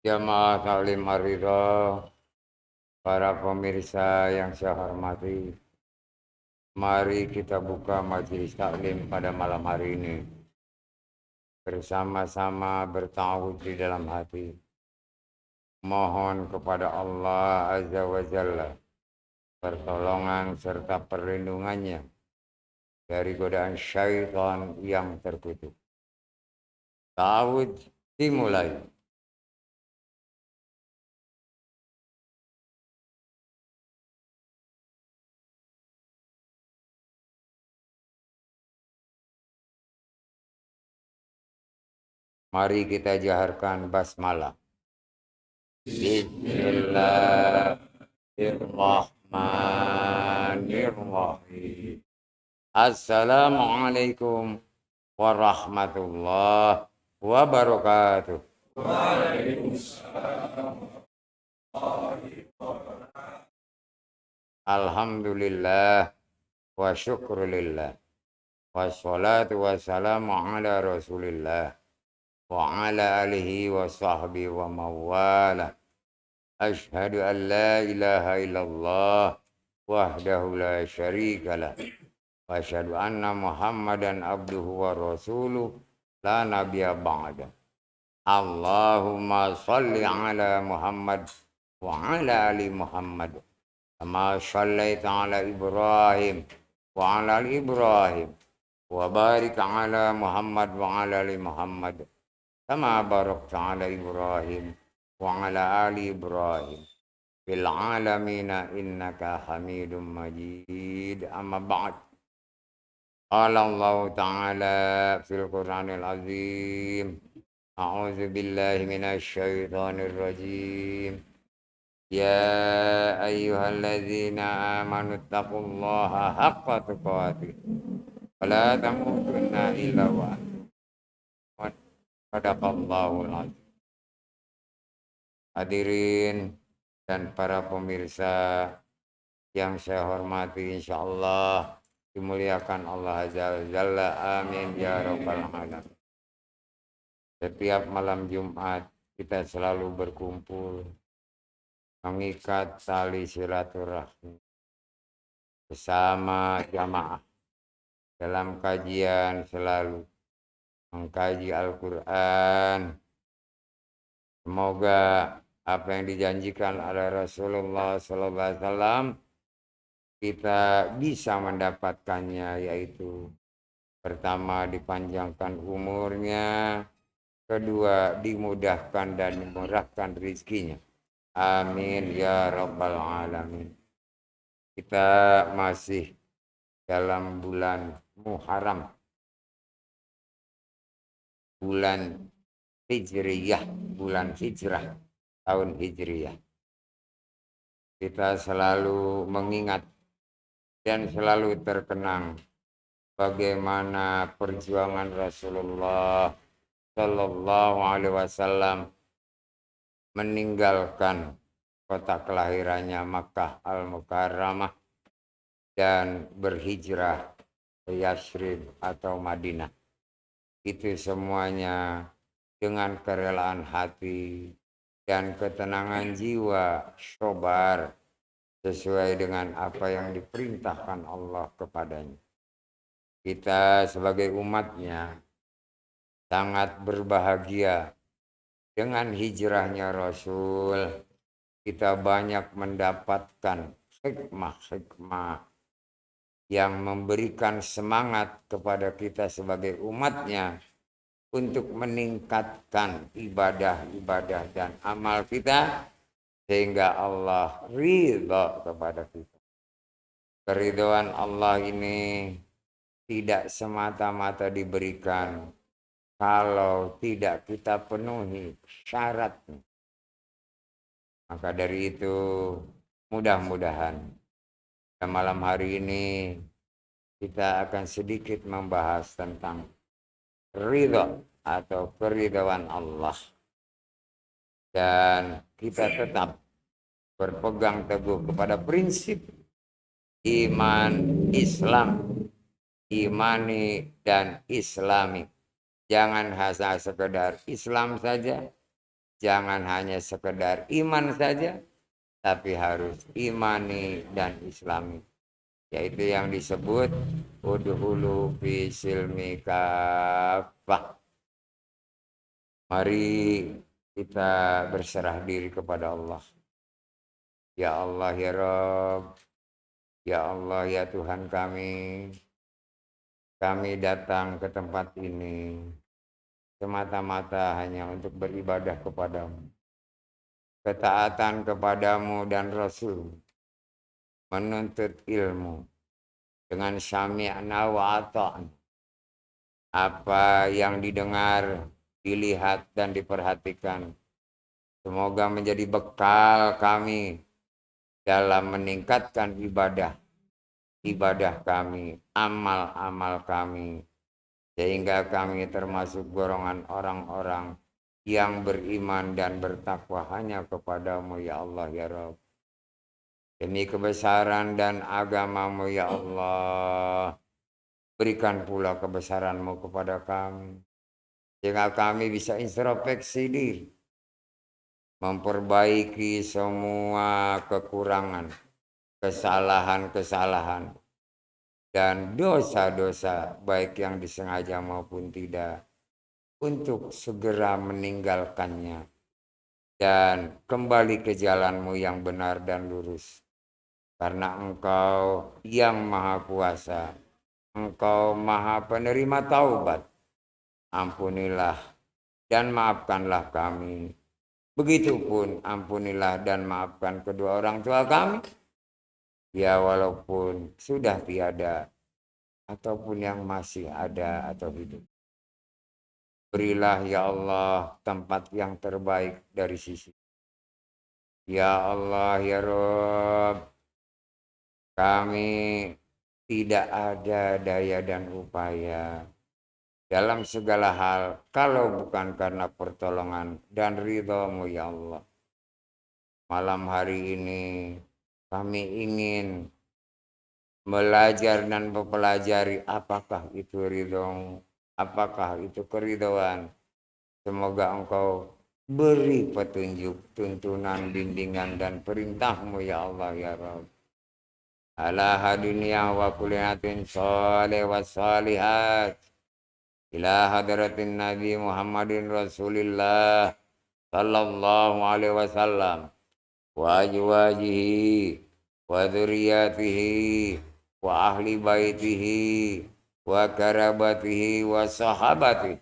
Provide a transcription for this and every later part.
Jamaah taklim Ar-Ridha, para pemirsa yang saya hormati, mari kita buka majelis taklim pada malam hari ini. Bersama-sama bertawud di dalam hati. Mohon kepada Allah Azza wa Jalla pertolongan serta perlindungannya dari godaan syaitan yang terkutuk. Tawud dimulai. Mari kita jaharkan basmalah. Bismillahirrahmanirrahim. Assalamualaikum warahmatullahi wabarakatuh. Alhamdulillah wa syukrulillah. Wassalatu wassalamu ala rasulillah wa ala alihi wa sahbihi wa mawala. Ashhadu an la ilaha illallah wahdahu la syarika lah. Wa asyhadu anna Muhammadan abduhu wa rasuluh la nabiyya ba'da. Allahumma salli ala Muhammad wa ala ali Muhammad. Kama shallaita ala Ibrahim wa ala ali Ibrahim. Wa barik ala Muhammad wa ala ali Muhammad. Kama barakta ala Ibrahim wa ala ali Ibrahim fil alamina innaka Hamidum Majid. Amma ba'd. Qala Allah Ta'ala fil Qur'anil Azim. A'udzu billahi minasy syaithanir rajim. Ya ayyuhalladzina amanu taqullaha haqqa tuqatih wa la tamutunna illa wa antum sadaqallahul azim. Hadirin dan para pemirsa yang saya hormati, insyaallah dimuliakan Allah Azza wa Jalla. Amin ya rabbal alamin. Setiap malam Jumat kita selalu berkumpul mengikat tali silaturahmi bersama jamaah dalam kajian, selalu mengkaji Al-Quran. Semoga apa yang dijanjikan oleh Rasulullah SAW kita bisa mendapatkannya, yaitu pertama dipanjangkan umurnya, kedua dimudahkan dan dimurahkan rezekinya. Amin ya rabbal alamin. Kita masih dalam bulan Muharram, bulan Hijriyah, bulan Hijrah, tahun Hijriyah. Kita selalu mengingat dan selalu terkenang bagaimana perjuangan Rasulullah Sallallahu Alaihi Wasallam meninggalkan kota kelahirannya Makkah Al-Mukarramah dan berhijrah ke Yathrib atau Madinah. Itu semuanya dengan kerelaan hati dan ketenangan jiwa, sabar sesuai dengan apa yang diperintahkan Allah kepadanya. Kita sebagai umatnya sangat berbahagia dengan hijrahnya Rasul. Kita banyak mendapatkan hikmah-hikmah yang memberikan semangat kepada kita sebagai umatnya untuk meningkatkan ibadah-ibadah dan amal kita sehingga Allah ridha kepada kita. Keridhaan Allah ini tidak semata-mata diberikan kalau tidak kita penuhi syaratnya. Maka dari itu mudah-mudahan pada malam hari ini kita akan sedikit membahas tentang ridha atau keridhaan Allah. Dan kita tetap berpegang teguh kepada prinsip iman Islam, imani dan islami. Jangan hanya sekedar Islam saja, Jangan hanya sekedar iman saja, tapi harus imani dan islami. Yaitu yang disebut udhulu fi silmi kafah. Mari kita berserah diri kepada Allah. Ya Allah ya Rabb, ya Allah ya Tuhan kami datang ke tempat ini semata-mata hanya untuk beribadah kepadamu. Ketaatan kepadamu dan Rasul, menuntut ilmu dengan syami'na wa ata'na. Apa yang didengar, dilihat dan diperhatikan, semoga menjadi bekal kami dalam meningkatkan ibadah kami, amal-amal kami, sehingga kami termasuk golongan orang-orang yang beriman dan bertakwa hanya kepadamu ya Allah ya Rabb. Demi kebesaran dan agamamu ya Allah, berikan pula kebesaranmu kepada kami, sehingga kami bisa introspeksi diri, memperbaiki semua kekurangan, kesalahan-kesalahan, dan dosa-dosa baik yang disengaja maupun tidak, untuk segera meninggalkannya dan kembali ke jalanmu yang benar dan lurus. Karena Engkau yang Maha Kuasa, Engkau Maha Penerima Taubat. Ampunilah dan maafkanlah kami. Begitupun ampunilah dan maafkan kedua orang tua kami, ya walaupun sudah tiada ataupun yang masih ada atau hidup. Berilah ya Allah tempat yang terbaik dari sisi. Ya Allah ya Rabb, kami tidak ada daya dan upaya dalam segala hal kalau bukan karena pertolongan dan ridho-Mu ya Allah. Malam hari ini kami ingin belajar dan mempelajari apakah itu ridho, apakah itu keridhoan. Semoga Engkau beri petunjuk, tuntunan, bimbingan dan perintah-Mu ya Allah ya Rabb. Ala dunia wa kuliatin salih wa salihat. Ila hadratin Nabi Muhammadin Rasulillah sallallahu alaihi wasallam wa azwajihi wa dzurriyyatihi wa ahli baitihi wa karabatihi wa sahabatihi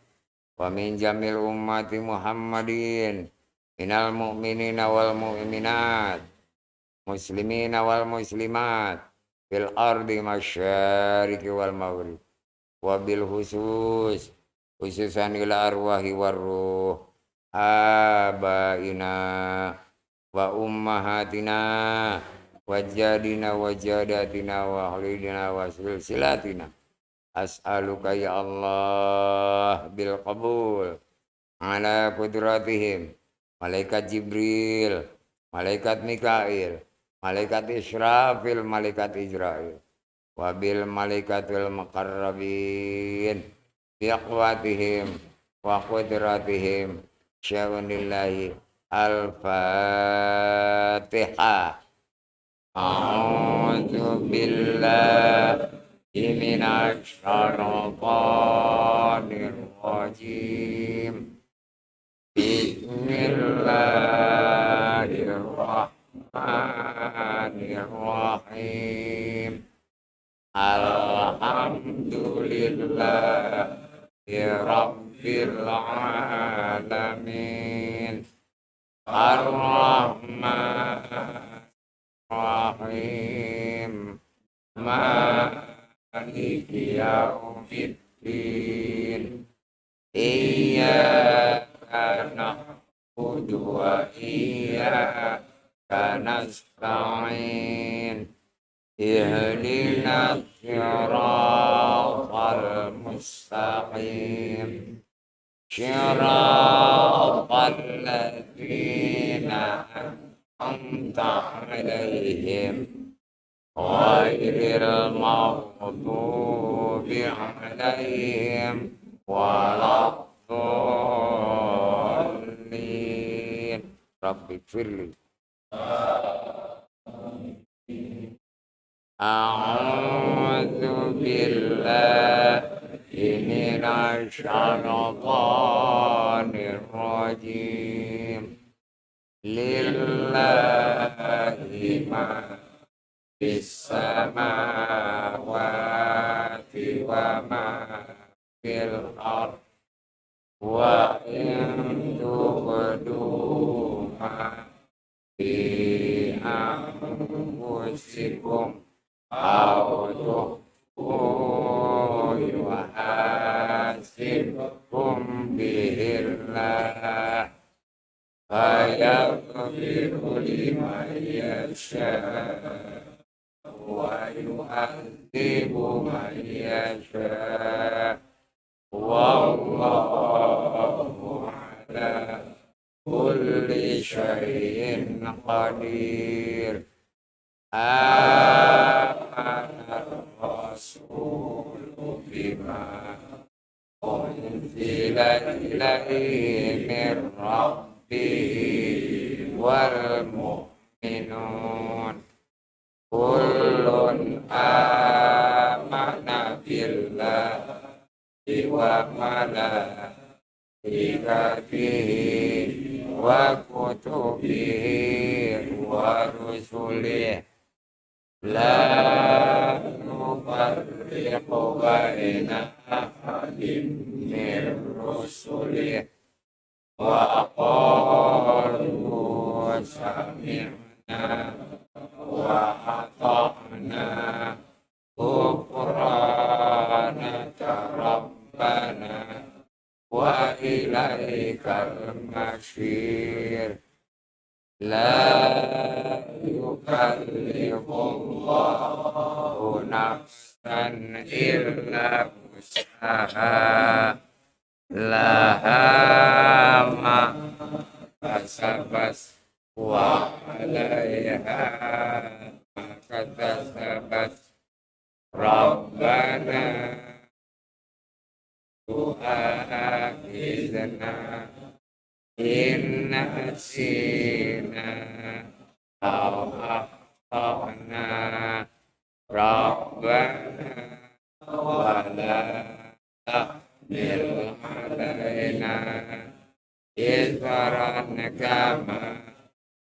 wa min jamil ummati Muhammadin minal mu'minina wal mu'minat muslimina wal muslimat fil ardi masyariqi wal maghrib. Wabil khususan ila arwahi warruh abaina wa ummahatina wa jadina wa jadatina wa halidina wa silsilatina. As'aluka ya Allah bil qabul ala kudratihim, malaikat Jibril, malaikat Mikail, malaikat Israfil, malaikat Israel, wabil malaikatil muqarrabin biaqwatihim wa qudratihim syawanillahi. Al-Fatihah. A'udzu billahi minasy syaithanir rajim. Bismillahirrahmanirrahim. Alhamdulillahi rabbil alamin. Ar-Rahmanir-Rahim. Maliki yaumiddin. Iyyaka na'budu wa iyyaka nasta'in. Ihdinas siratal mustaqim. Siratal ladzina an'amta 'alaihim ghairil maghdubi 'alaihim waladdallin. Rabbi firli. A'udzu billahi minasy syaithanir rajim. Lillahi ma fis samawati wa ma fil ardh wa in tubdu ma fi anfusikum aw tukhfuhu yuhasibkum bihillah fayaghfiru liman yasha' wa yu'adzibu man yasha' wallahu ala kulli syai'in qadir. Amanar rasulu bima unzila ilaihi min rabbihi wal mu'minun kullun amana billahi wa malaikatihi wa kutubihi wa rusulihi la nufarriqu baina ahadin min rusulihi wa qalu sami'na wa ata'na ghufranaka rabbana wa ilaikal masir. La yukallifullahu nafsan illa wus'aha laha ma kasabat wa 'alaiha ma kasabat. Rabbana tu'akhidna in nasina aw akhtana. Rabbana wa la tahmil 'alaina isran kama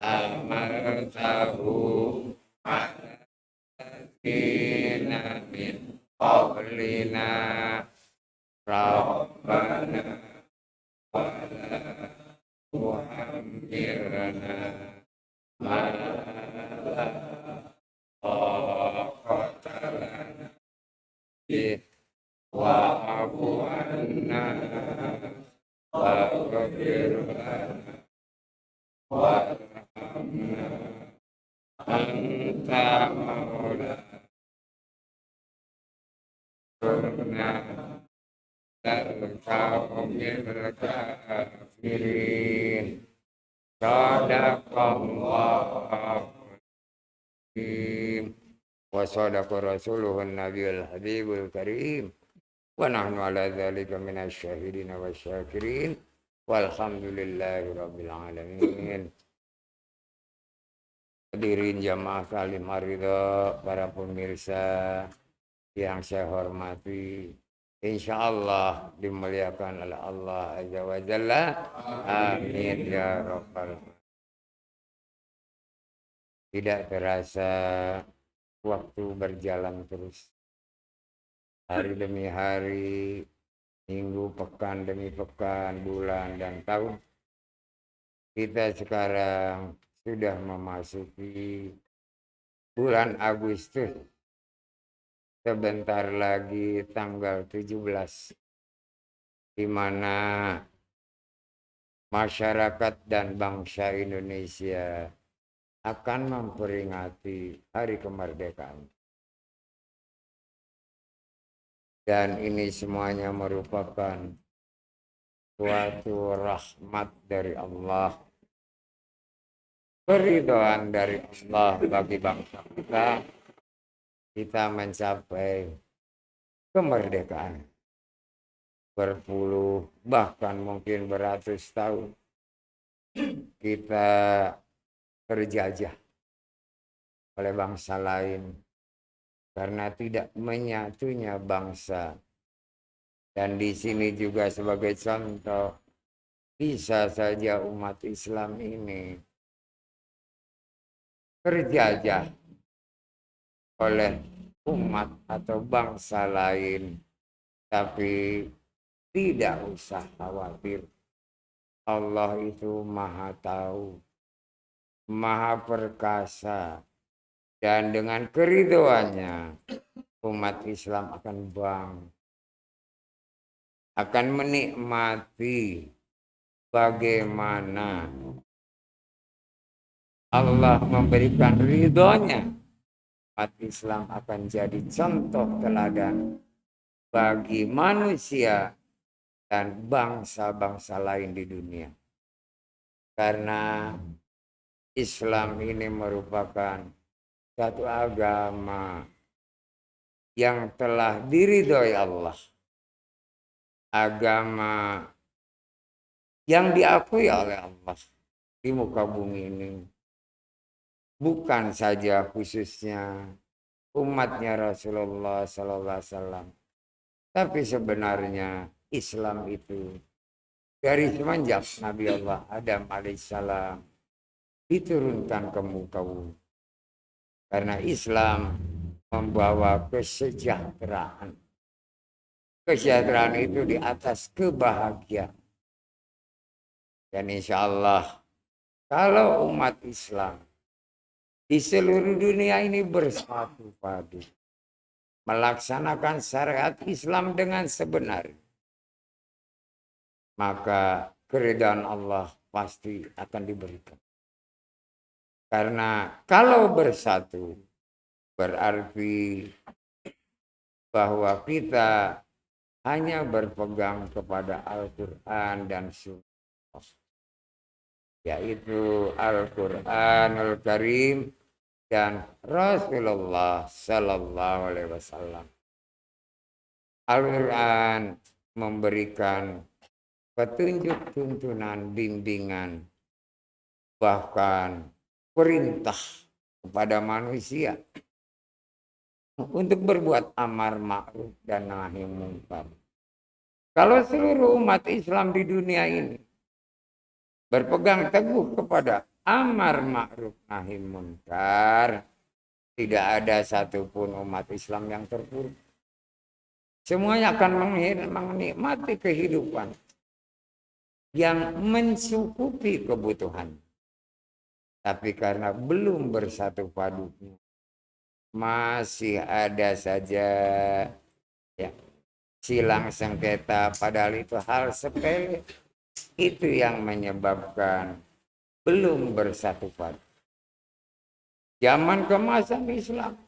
amaltahu 'ala alladziina min qablina. Rabbana wa la tuhammilna ma la taqata lana bih wa'fu 'anna waghfir lana warhamna anta maulana al-qawmil kafirin. Sadaqallahu azim wa sadaqa rasuluhun nabiyul habibul karim wa nahnu ala dzalika minasy syahidin wa syakirin walhamdulillahi rabbil alamin. Hadirin jamaah kalimah ridha, para pemirsa yang saya hormati, insyaallah dimuliakan oleh Allah Azza wa Jalla. Amin ya rabbal alamin. Tidak terasa waktu berjalan terus, hari demi hari, minggu, pekan demi pekan, bulan dan tahun. Kita sekarang sudah memasuki bulan Agustus. Sebentar lagi tanggal 17, di mana masyarakat dan bangsa Indonesia akan memperingati hari kemerdekaan. Dan ini semuanya merupakan suatu rahmat dari Allah, keridhaan dari Allah bagi bangsa kita. Kita mencapai kemerdekaan berpuluh bahkan mungkin beratus tahun kita terjajah oleh bangsa lain karena tidak menyatunya bangsa. Dan di sini juga sebagai contoh, bisa saja umat Islam ini terjajah oleh umat atau bangsa lain, tapi tidak usah khawatir. Allah itu maha tahu, maha perkasa, dan dengan keridhoannya umat Islam akan menikmati bagaimana Allah memberikan ridhonya. Umat Islam akan jadi contoh teladan bagi manusia dan bangsa-bangsa lain di dunia. Karena Islam ini merupakan satu agama yang telah diridhoi Allah. Agama yang diakui oleh Allah di muka bumi ini. Bukan saja khususnya umatnya Rasulullah Sallallahu Alaihi Wasallam, tapi sebenarnya Islam itu dari semenjak Nabi Allah Adam alaihissalam diturunkan ke muka bumi. Karena Islam membawa kesejahteraan. Kesejahteraan itu di atas kebahagiaan. Dan insya Allah kalau umat Islam di seluruh dunia ini bersatu padu, melaksanakan syariat Islam dengan sebenarnya, maka keridhaan Allah pasti akan diberikan. Karena kalau bersatu berarti bahwa kita hanya berpegang kepada Al-Quran dan Sunnah, yaitu Al-Quranul Karim dan Rasulullah Sallallahu Alaihi Wasallam. Al-Quran memberikan petunjuk, tuntunan, bimbingan, bahkan perintah kepada manusia untuk berbuat amar ma'ruf dan nahi munkar. Kalau seluruh umat Islam di dunia ini berpegang teguh kepada amar ma'ruf nahi munkar, tidak ada satupun umat Islam yang terpuruk. Semuanya akan menikmati kehidupan yang mencukupi kebutuhan. Tapi karena belum bersatu padunya, masih ada saja ya, silang sengketa, padahal itu hal sepele. Itu yang menyebabkan belum bersatu padu. Zaman kemasan Islam,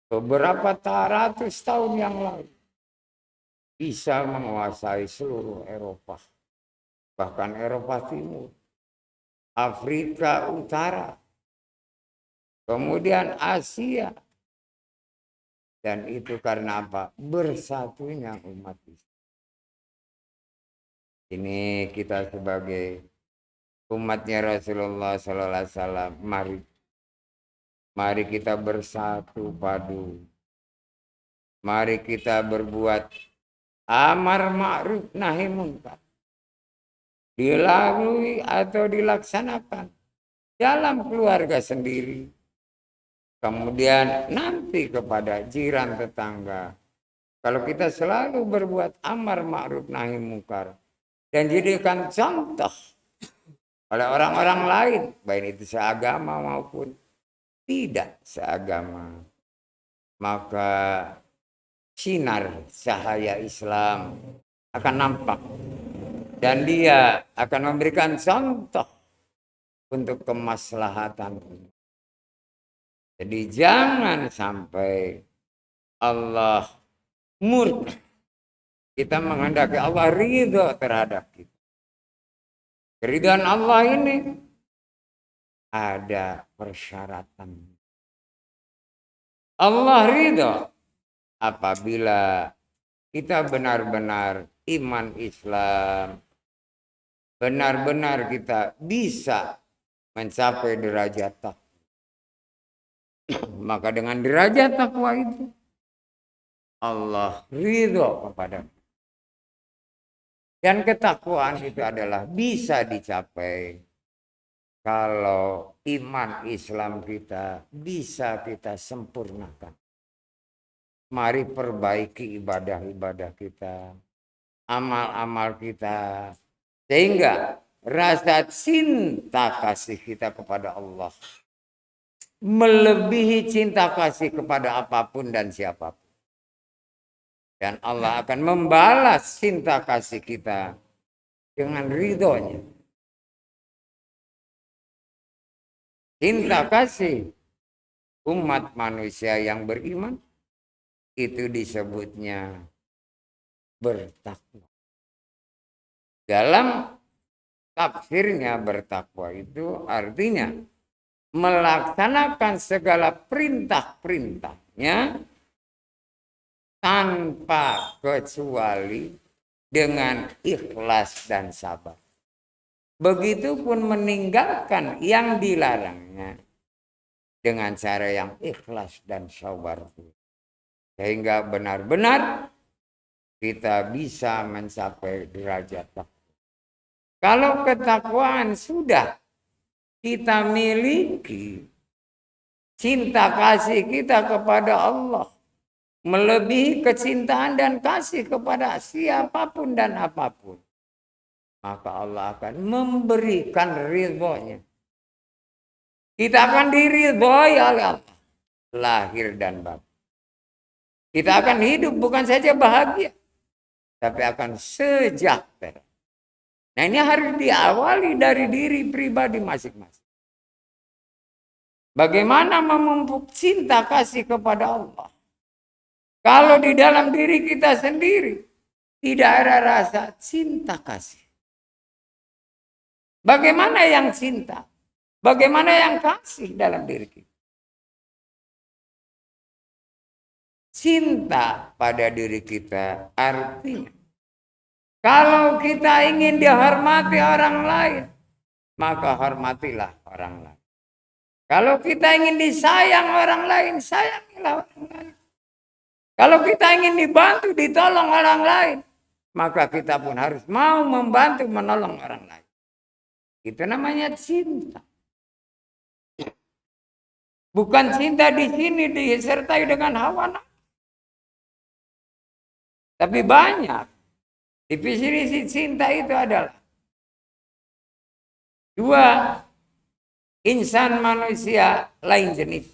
beberapa ratus tahun yang lalu, bisa menguasai seluruh Eropa, bahkan Eropa Timur, Afrika Utara, kemudian Asia. Dan itu karena apa? Bersatunya umat Islam. Ini kita sebagai umatnya Rasulullah Sallallahu Alaihi Wasallam, mari kita bersatu padu. Mari kita berbuat amar ma'ruf nahi munkar, dilalui atau dilaksanakan dalam keluarga sendiri, kemudian nanti kepada jiran tetangga. Kalau kita selalu berbuat amar ma'ruf nahi munkar dan jadikan contoh oleh orang-orang lain, baik itu seagama maupun tidak seagama, maka sinar cahaya Islam akan nampak dan dia akan memberikan contoh untuk kemaslahatan. Jadi jangan sampai Allah murka. Kita menghendaki Allah ridho terhadap kita. Keridhaan Allah ini ada persyaratan. Allah ridho apabila kita benar-benar iman Islam, benar-benar kita bisa mencapai derajat takwa. Maka dengan derajat takwa itu Allah ridho kepada kita. Dan ketakwaan itu adalah bisa dicapai kalau iman Islam kita bisa kita sempurnakan. Mari perbaiki ibadah-ibadah kita, amal-amal kita, sehingga rasa cinta kasih kita kepada Allah melebihi cinta kasih kepada apapun dan siapapun. Dan Allah akan membalas cinta kasih kita dengan ridhonya. Cinta kasih umat manusia yang beriman itu disebutnya bertakwa. Dalam tafsirnya bertakwa itu artinya melaksanakan segala perintah-perintahnya tanpa kecuali dengan ikhlas dan sabar. Begitupun meninggalkan yang dilarangnya dengan cara yang ikhlas dan sabar. Sehingga benar-benar kita bisa mencapai derajat takwa. Kalau ketakwaan sudah kita miliki, cinta kasih kita kepada Allah melebihi kecintaan dan kasih kepada siapapun dan apapun, maka Allah akan memberikan ridhonya. Kita akan diridhoi oleh Allah, lahir dan batin. Kita akan hidup bukan saja bahagia, tapi akan sejahtera. Nah, ini harus diawali dari diri pribadi masing-masing. Bagaimana memupuk cinta kasih kepada Allah? Kalau di dalam diri kita sendiri tidak ada rasa cinta kasih. Bagaimana yang cinta? Bagaimana yang kasih dalam diri kita? Cinta pada diri kita artinya kalau kita ingin dihormati orang lain, maka hormatilah orang lain. Kalau kita ingin disayang orang lain, sayangilah orang lain. Kalau kita ingin dibantu, ditolong orang lain, maka kita pun harus mau membantu, menolong orang lain. Itu namanya cinta. Bukan cinta di sini disertai dengan hawa nafsu. Tapi banyak. Definisi cinta itu adalah dua insan manusia lain jenis.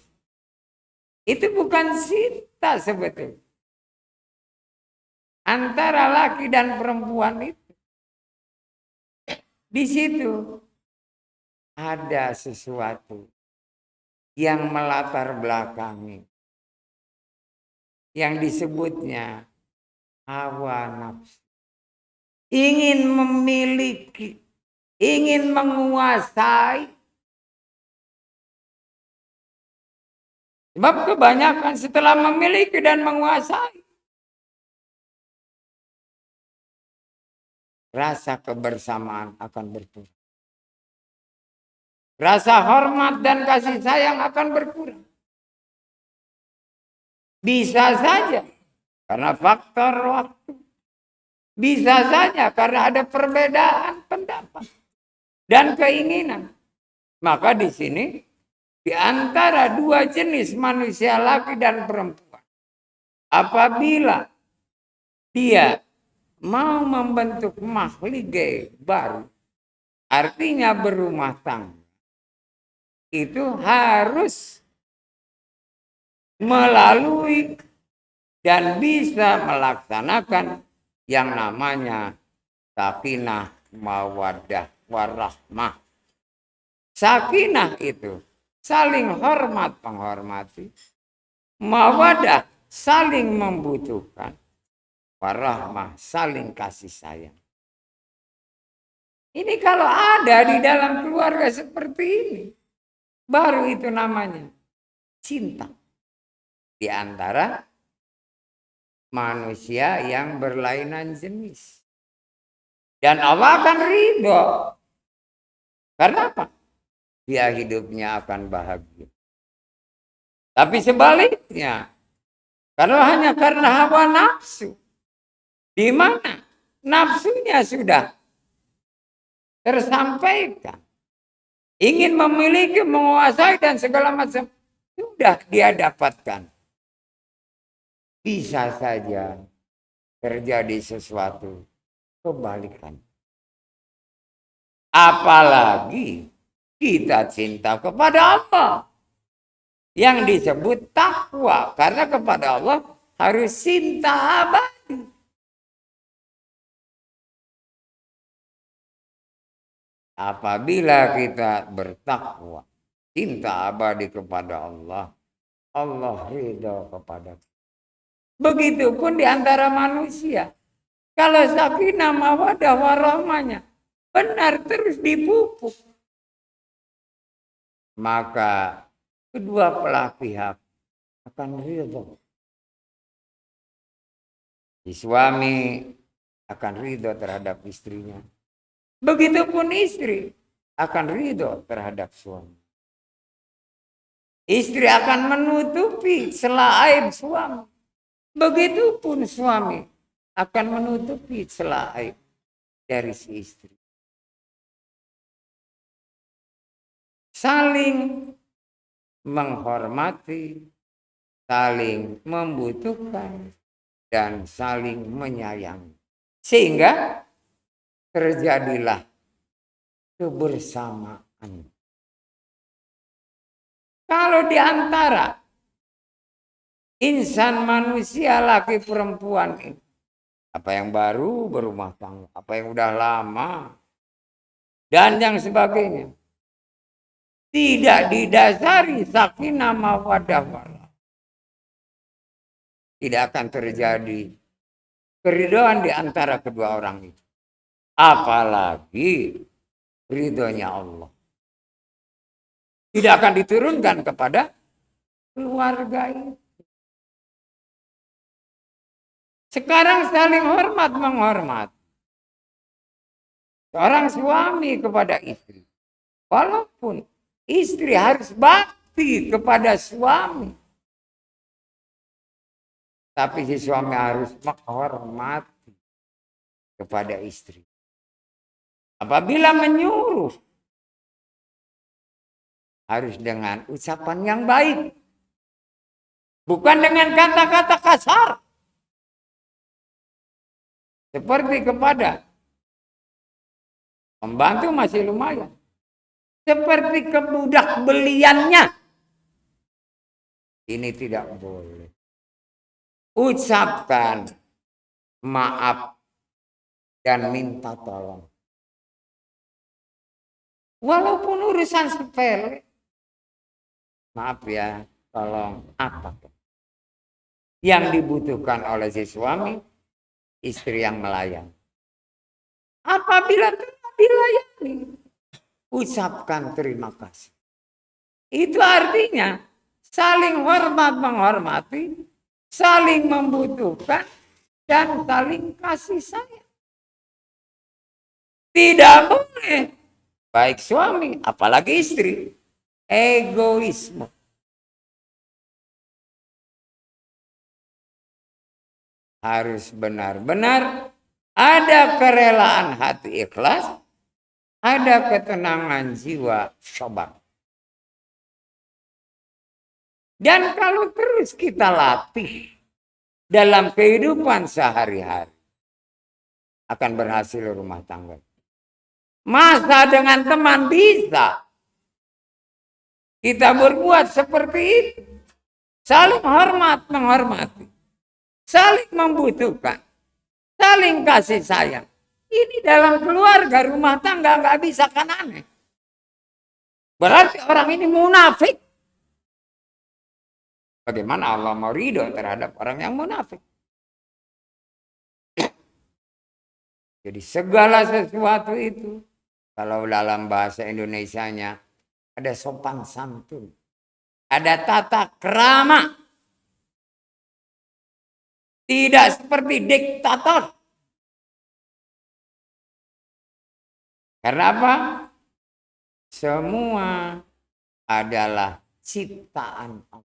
Itu bukan cinta sebetulnya. Antara laki dan perempuan itu. Di situ ada sesuatu yang melatar belakangi. Yang disebutnya hawa nafsu. Ingin memiliki, ingin menguasai. Sebab kebanyakan setelah memiliki dan menguasai, rasa kebersamaan akan berkurang. Rasa hormat dan kasih sayang akan berkurang. Bisa saja karena faktor waktu. Bisa saja karena ada perbedaan pendapat dan keinginan. Maka di sini di antara dua jenis manusia laki dan perempuan, apabila dia mau membentuk mahligai baru, artinya berumah tangga, itu harus melalui dan bisa melaksanakan yang namanya sakinah, mawaddah, warahmah. Sakinah itu saling hormat menghormati, mawaddah saling membutuhkan, warahmah saling kasih sayang. Ini kalau ada di dalam keluarga seperti ini, baru itu namanya cinta di antara manusia yang berlainan jenis. Dan Allah akan ridho. Karena apa? Dia hidupnya akan bahagia. Tapi sebaliknya, kalau hanya karena hawa nafsu, di mana nafsunya sudah tersampaikan, ingin memiliki, menguasai dan segala macam, sudah dia dapatkan. Bisa saja terjadi sesuatu kebalikan. Apalagi kita cinta kepada Allah. Yang disebut takwa. Karena kepada Allah harus cinta abadi. Apabila kita bertakwa, cinta abadi kepada Allah, Allah ridho kepada kita. Begitupun di antara manusia. Kalau sakinah mawaddah warahmahnya benar terus dipupuk, maka kedua belah pihak akan ridho. Si suami akan ridho terhadap istrinya. Begitupun istri akan ridho terhadap suami. Istri akan menutupi celah aib suami. Begitupun suami akan menutupi celah aib dari si istri. Saling menghormati, saling membutuhkan, dan saling menyayangi. Sehingga terjadilah kebersamaan. Kalau di antara insan manusia laki perempuan ini, apa yang baru berumah tangga, apa yang udah lama, dan yang sebagainya, tidak didasari sakinah mawaddah warahmah, tidak akan terjadi keridhaan di antara kedua orang itu. Apalagi ridhonya Allah. Tidak akan diturunkan kepada keluarga itu. Sekarang saling hormat menghormat. Seorang suami kepada istri. Walaupun istri harus bakti kepada suami. Tapi si suami harus menghormati kepada istri. Apabila menyuruh, harus dengan ucapan yang baik. Bukan dengan kata-kata kasar. Seperti kepada pembantu masih lumayan. Seperti ke budak beliannya. Ini tidak boleh. Ucapkan maaf dan minta tolong. Walaupun urusan sepele. Maaf ya, tolong apa? Yang dibutuhkan oleh si suami, istri yang melayani. Apabila telah dilayani, ucapkan terima kasih. Itu artinya saling hormat menghormati, saling membutuhkan, dan saling kasih sayang. Tidak boleh, baik suami, apalagi istri, egoisme. Harus benar-benar ada kerelaan hati ikhlas, ada ketenangan jiwa sabar. Dan kalau terus kita latih dalam kehidupan sehari-hari, akan berhasil rumah tangga. Masa dengan teman bisa kita berbuat seperti itu. Saling hormat menghormati. Saling membutuhkan. Saling kasih sayang. Ini dalam keluarga rumah tangga nggak bisa kan aneh. Berarti orang ini munafik. Bagaimana Allah mau ridho terhadap orang yang munafik? Jadi segala sesuatu itu, kalau dalam bahasa Indonesianya, ada sopan santun. Ada tata krama. Tidak seperti diktator. Karena apa? Semua adalah ciptaan Allah,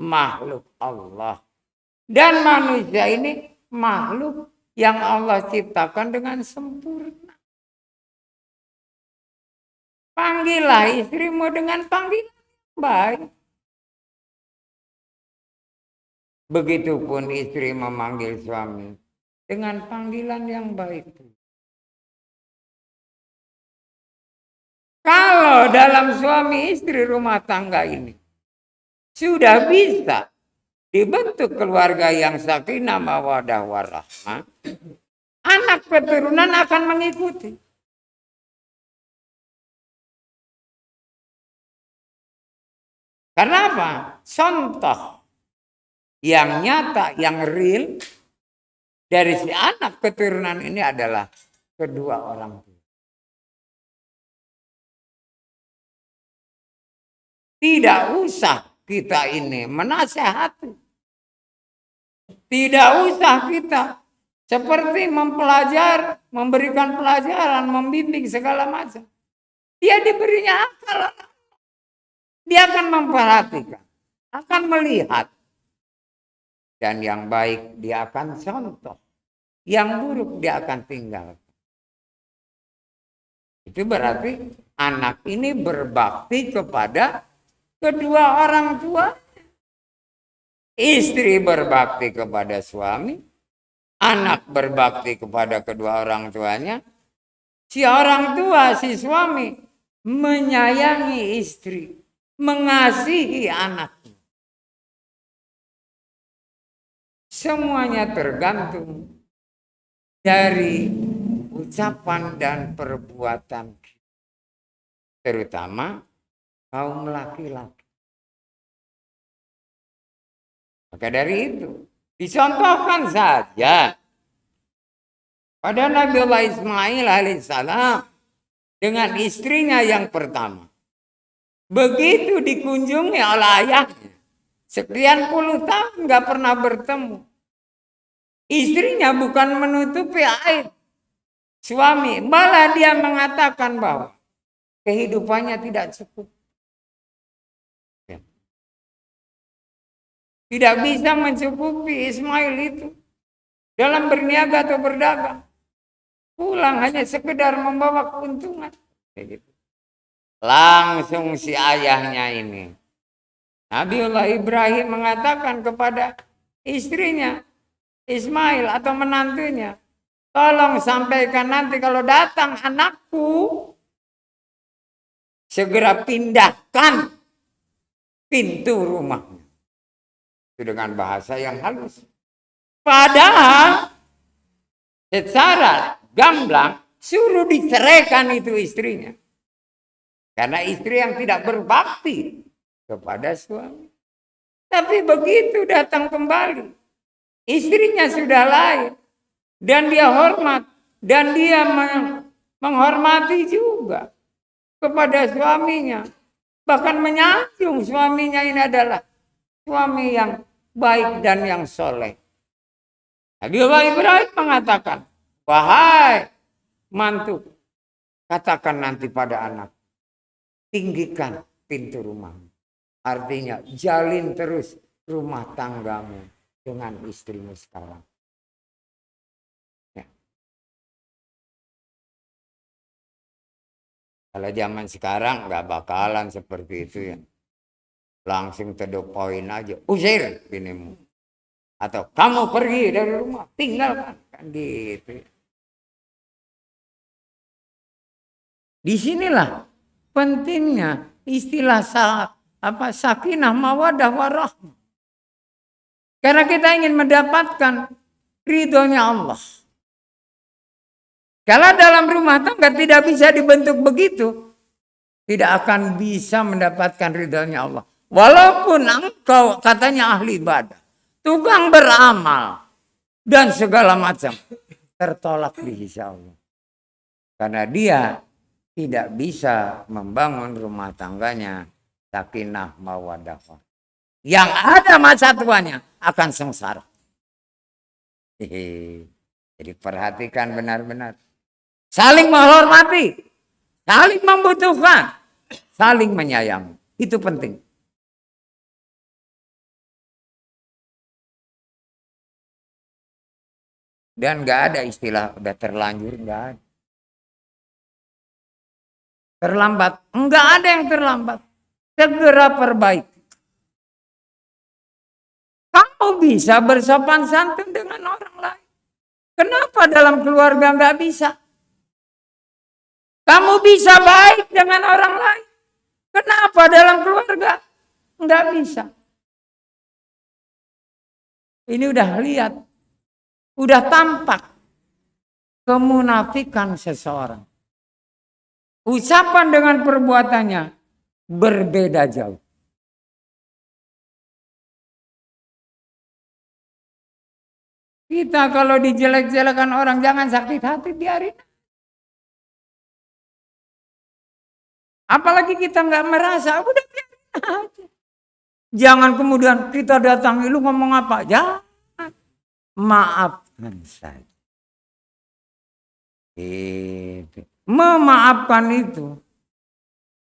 makhluk Allah. Dan manusia ini makhluk yang Allah ciptakan dengan sempurna. Panggillah istrimu dengan panggilan baik. Begitupun istri memanggil suami dengan panggilan yang baik. Kalau dalam suami istri rumah tangga ini sudah bisa dibentuk keluarga yang sakinah mawaddah warahmah, anak keturunan akan mengikuti. Karena apa? Contoh yang nyata, yang real dari si anak keturunan ini adalah kedua orang tua. Tidak usah kita ini menasehati. Tidak usah kita seperti mempelajari, memberikan pelajaran, membimbing segala macam. Dia diberinya akal. Dia akan memperhatikan, akan melihat. Dan yang baik dia akan contoh. Yang buruk dia akan tinggalkan. Itu berarti anak ini berbakti kepada kedua orang tua. Istri berbakti kepada suami. Anak berbakti kepada kedua orang tuanya. Si orang tua, si suami menyayangi istri. Mengasihi anaknya. Semuanya tergantung dari ucapan dan perbuatan kita. Terutama kaum laki-laki. Maka dari itu, dicontohkan saja pada Nabiullah Ismail alaihissalam dengan istrinya yang pertama. Begitu dikunjungi oleh ayahnya, sekian puluh tahun nggak pernah bertemu. Istrinya bukan menutupi aib suami, malah dia mengatakan bahwa kehidupannya tidak cukup. Tidak bisa mencukupi Ismail itu dalam berniaga atau berdagang. Pulang hanya sekedar membawa keuntungan. Langsung si ayahnya ini, Nabiullah Ibrahim mengatakan kepada istrinya Ismail atau menantunya, tolong sampaikan nanti kalau datang anakku, segera pindahkan pintu rumahnya. Itu dengan bahasa yang halus. Padahal secara gamblang suruh diceraikan itu istrinya. Karena istri yang tidak berbakti kepada suami. Tapi begitu datang kembali, istrinya sudah lain. Dan dia hormat. Dan dia menghormati juga kepada suaminya. Bahkan menyanjung suaminya ini adalah suami yang baik dan yang soleh. Nabiullah Ibrahim mengatakan, wahai mantu, katakan nanti pada anak, tinggikan pintu rumah. Artinya jalin terus rumah tanggamu dengan istrimu sekarang. Ya. Kalau zaman sekarang nggak bakalan seperti itu ya. Langsung to the point aja, usir binimu. Atau kamu pergi dari rumah, tinggalkan. Kan gitu. Disinilah pentingnya istilah sakinah mawaddah warahmah. Karena kita ingin mendapatkan ridhonya Allah. Kalau dalam rumah tangga tidak bisa dibentuk begitu, tidak akan bisa mendapatkan ridhonya Allah. Walaupun engkau katanya ahli ibadah, tukang beramal, dan segala macam, tertolak di sisi Allah. Karena dia tidak bisa membangun rumah tangganya sakinah mawaddah. Yang ada masa tuanya akan sengsara. Jadi perhatikan benar-benar. saling menghormati, saling membutuhkan, saling menyayangi. Itu penting. Dan nggak ada istilah udah terlanjur, nggak ada. Terlambat, nggak ada yang terlambat. Segera perbaiki. Kamu bisa bersopan santun dengan orang lain. Kenapa dalam keluarga nggak bisa? Kamu bisa baik dengan orang lain. Kenapa dalam keluarga nggak bisa? Ini udah lihat, udah tampak kemunafikan seseorang. Ucapan dengan perbuatannya berbeda jauh. Kita kalau dijelek-jelekan orang jangan sakit hati, biarin. Apalagi kita nggak merasa, udah biarin aja. Jangan kemudian kita datangi, lu ngomong apa? Jangan. Maafkan saja. Memaafkan itu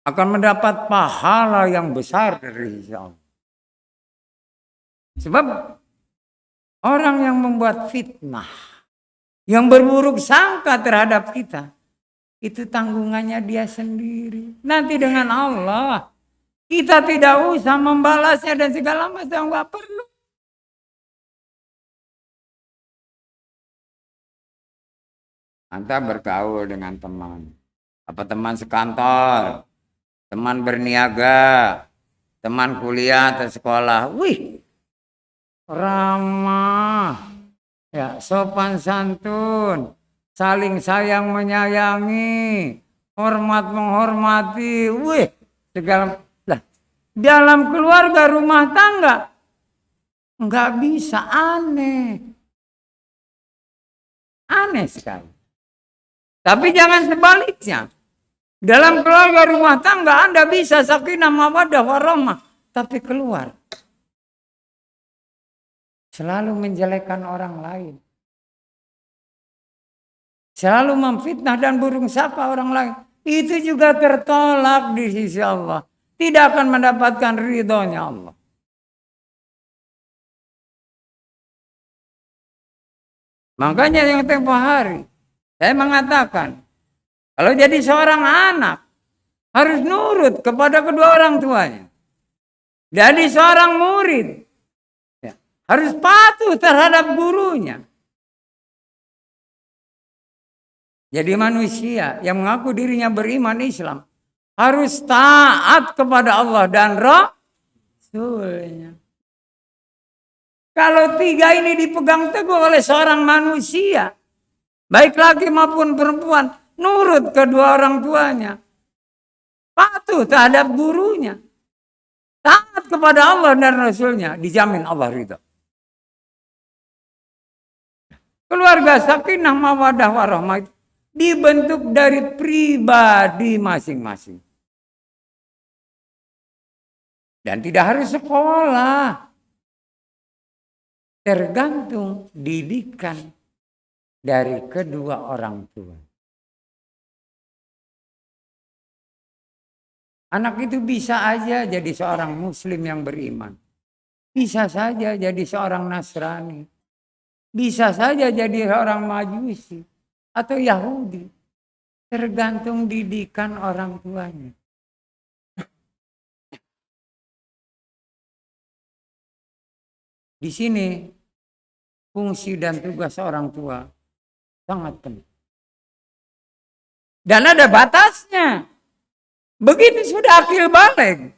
akan mendapat pahala yang besar dari Allah. Sebab orang yang membuat fitnah, yang berburuk sangka terhadap kita, itu tanggungannya dia sendiri. Nanti dengan Allah, kita tidak usah membalasnya dan segala macam, nggak perlu. Anda bergaul dengan teman, apa teman sekantor, teman berniaga, teman kuliah atau sekolah, wih, ramah, ya, sopan santun, saling sayang menyayangi, hormat menghormati, wih, segala. Lah, dalam keluarga rumah tangga nggak bisa, aneh sekali. Tapi jangan sebaliknya. Dalam keluarga rumah tangga Anda bisa sakinah mawaddah warahmah, tapi keluar selalu menjelekkan orang lain. Selalu memfitnah dan burung sapa orang lain. Itu juga tertolak di sisi Allah. Tidak akan mendapatkan ridhonya Allah. Makanya yang tempoh hari saya mengatakan, kalau jadi seorang anak harus nurut kepada kedua orang tuanya. Jadi seorang murid ya, harus patuh terhadap gurunya. Jadi manusia yang mengaku dirinya beriman Islam harus taat kepada Allah dan Rasulnya. Kalau tiga ini dipegang teguh oleh seorang manusia, baik laki maupun perempuan, nurut kedua orang tuanya, patuh terhadap gurunya, taat kepada Allah dan Rasulnya, dijamin Allah ridha. Keluarga sakinah mawaddah warahmah dibentuk dari pribadi masing-masing. Dan tidak harus sekolah. Tergantung didikan dari kedua orang tua. Anak itu bisa aja jadi seorang muslim yang beriman. Bisa saja jadi seorang Nasrani. Bisa saja jadi seorang Majusi atau Yahudi. Tergantung didikan orang tuanya. Di sini fungsi dan tugas orang tua sangat penting. Dan ada batasnya. Begitu sudah akil balik,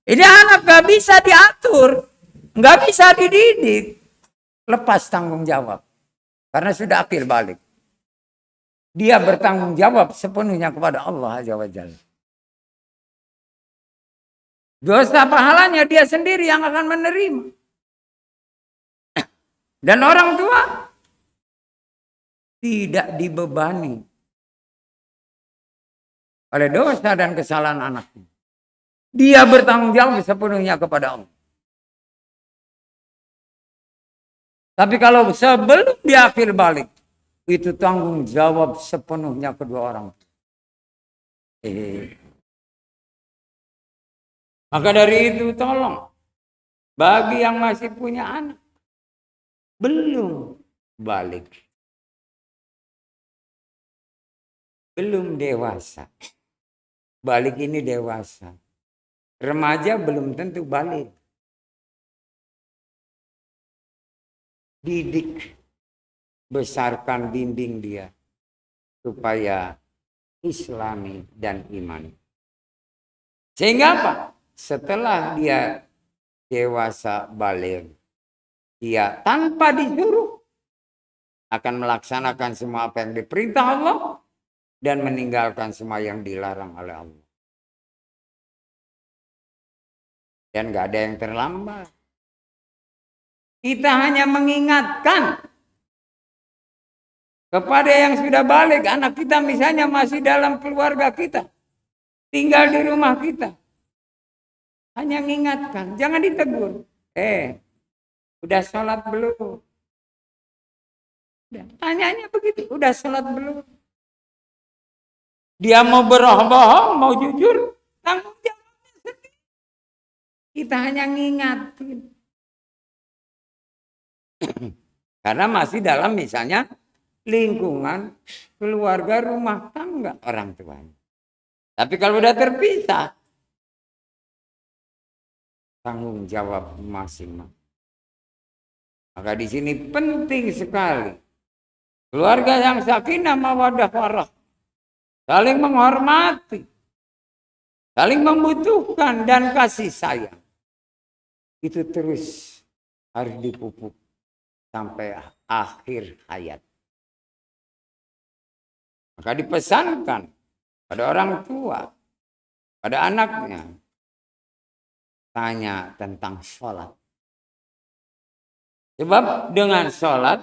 ini anak gak bisa diatur, gak bisa dididik, lepas tanggung jawab. Karena sudah akil balik. Dia bertanggung jawab sepenuhnya kepada Allah Azza wa Jalla. Dosa pahalanya dia sendiri yang akan menerima. Dan orang tua tidak dibebani oleh dosa dan kesalahan anaknya. Dia bertanggung jawab sepenuhnya kepada Allah. Tapi kalau sebelum dia akhir balik, Itu tanggung jawab sepenuhnya kedua orang. Maka dari itu tolong, bagi yang masih punya anak, belum balik, belum dewasa. Balik ini dewasa. Remaja belum tentu balik. Didik, besarkan, bimbing dia supaya islami dan imani. Sehingga apa? Setelah dia dewasa balik, dia tanpa disuruh akan melaksanakan semua apa yang diperintah Allah dan meninggalkan semua yang dilarang oleh Allah. Dan nggak ada yang terlambat. Kita hanya mengingatkan kepada yang sudah balik, anak kita misalnya masih dalam keluarga kita, tinggal di rumah kita. Hanya mengingatkan, jangan ditegur. Udah sholat belum? Tanyanya begitu, udah sholat belum? Dia mau bohong, mau jujur, tanggung jawabnya sendiri. Kita hanya ngingatin. Karena masih dalam misalnya lingkungan keluarga rumah tangga orang tuanya. Tapi kalau udah terpisah, tanggung jawab masing-masing. Maka di sini penting sekali keluarga yang sakinah mawaddah warahmah, saling menghormati, saling membutuhkan dan kasih sayang. Itu terus harus dipupuk sampai akhir hayat. Maka dipesankan pada orang tua, pada anaknya, tanya tentang sholat. Sebab dengan sholat,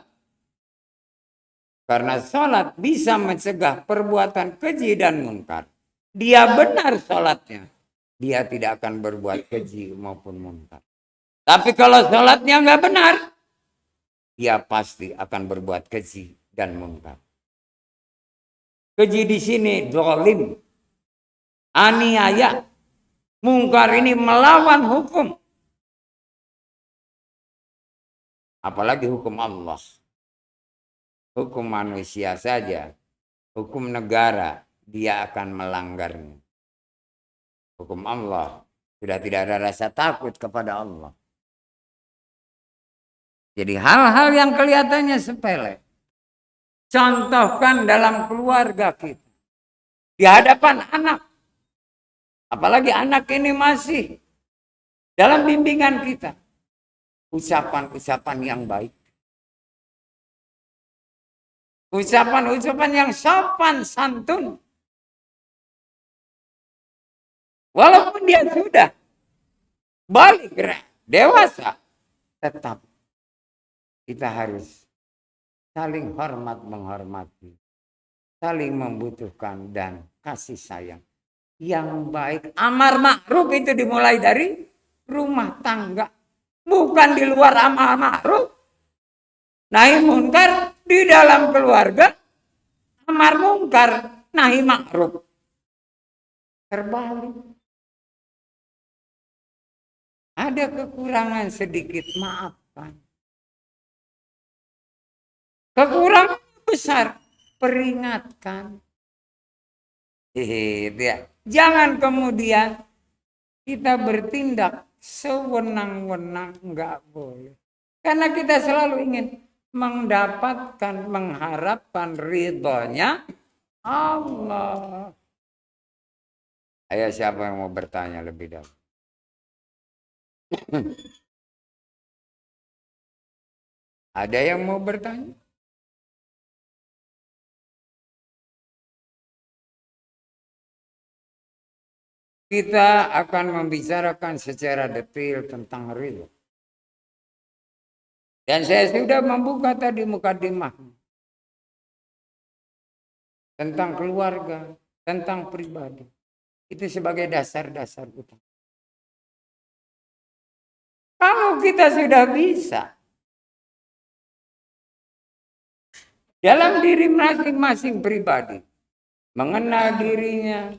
karena sholat bisa mencegah perbuatan keji dan mungkar. Dia benar sholatnya, dia tidak akan berbuat keji maupun mungkar. Tapi kalau sholatnya nggak benar, dia pasti akan berbuat keji dan mungkar. Keji di sini zalim, aniaya, mungkar ini melawan hukum. Apalagi hukum Allah. Hukum manusia saja, hukum negara, dia akan melanggarnya. Hukum Allah, sudah tidak ada rasa takut kepada Allah. Jadi hal-hal yang kelihatannya sepele, contohkan dalam keluarga kita, di hadapan anak. Apalagi anak ini masih dalam bimbingan kita. Ucapan-ucapan yang baik. Ucapan-ucapan yang sopan santun. Walaupun dia sudah balik dewasa, tetap kita harus saling hormat menghormati, saling membutuhkan dan kasih sayang yang baik. Amar ma'ruf itu dimulai dari rumah tangga, bukan di luar amar ma'ruf. Nahi munkar di dalam keluarga, amar munkar, nahi ma'ruf. Terbalik. Ada kekurangan sedikit, maafkan. Kekurangan besar, peringatkan. Jangan kemudian kita bertindak sewenang-wenang, nggak boleh. Karena kita selalu ingin mendapatkan, mengharapkan ridhonya Allah. Ayo, siapa yang mau bertanya lebih dahulu? Ada yang mau bertanya? Kita akan membicarakan secara detail tentang ridho. Dan saya sudah membuka tadi mukadimah tentang keluarga, tentang pribadi. Itu sebagai dasar-dasar utama. Kalau kita sudah bisa Dalam diri masing-masing pribadi. Mengenal dirinya,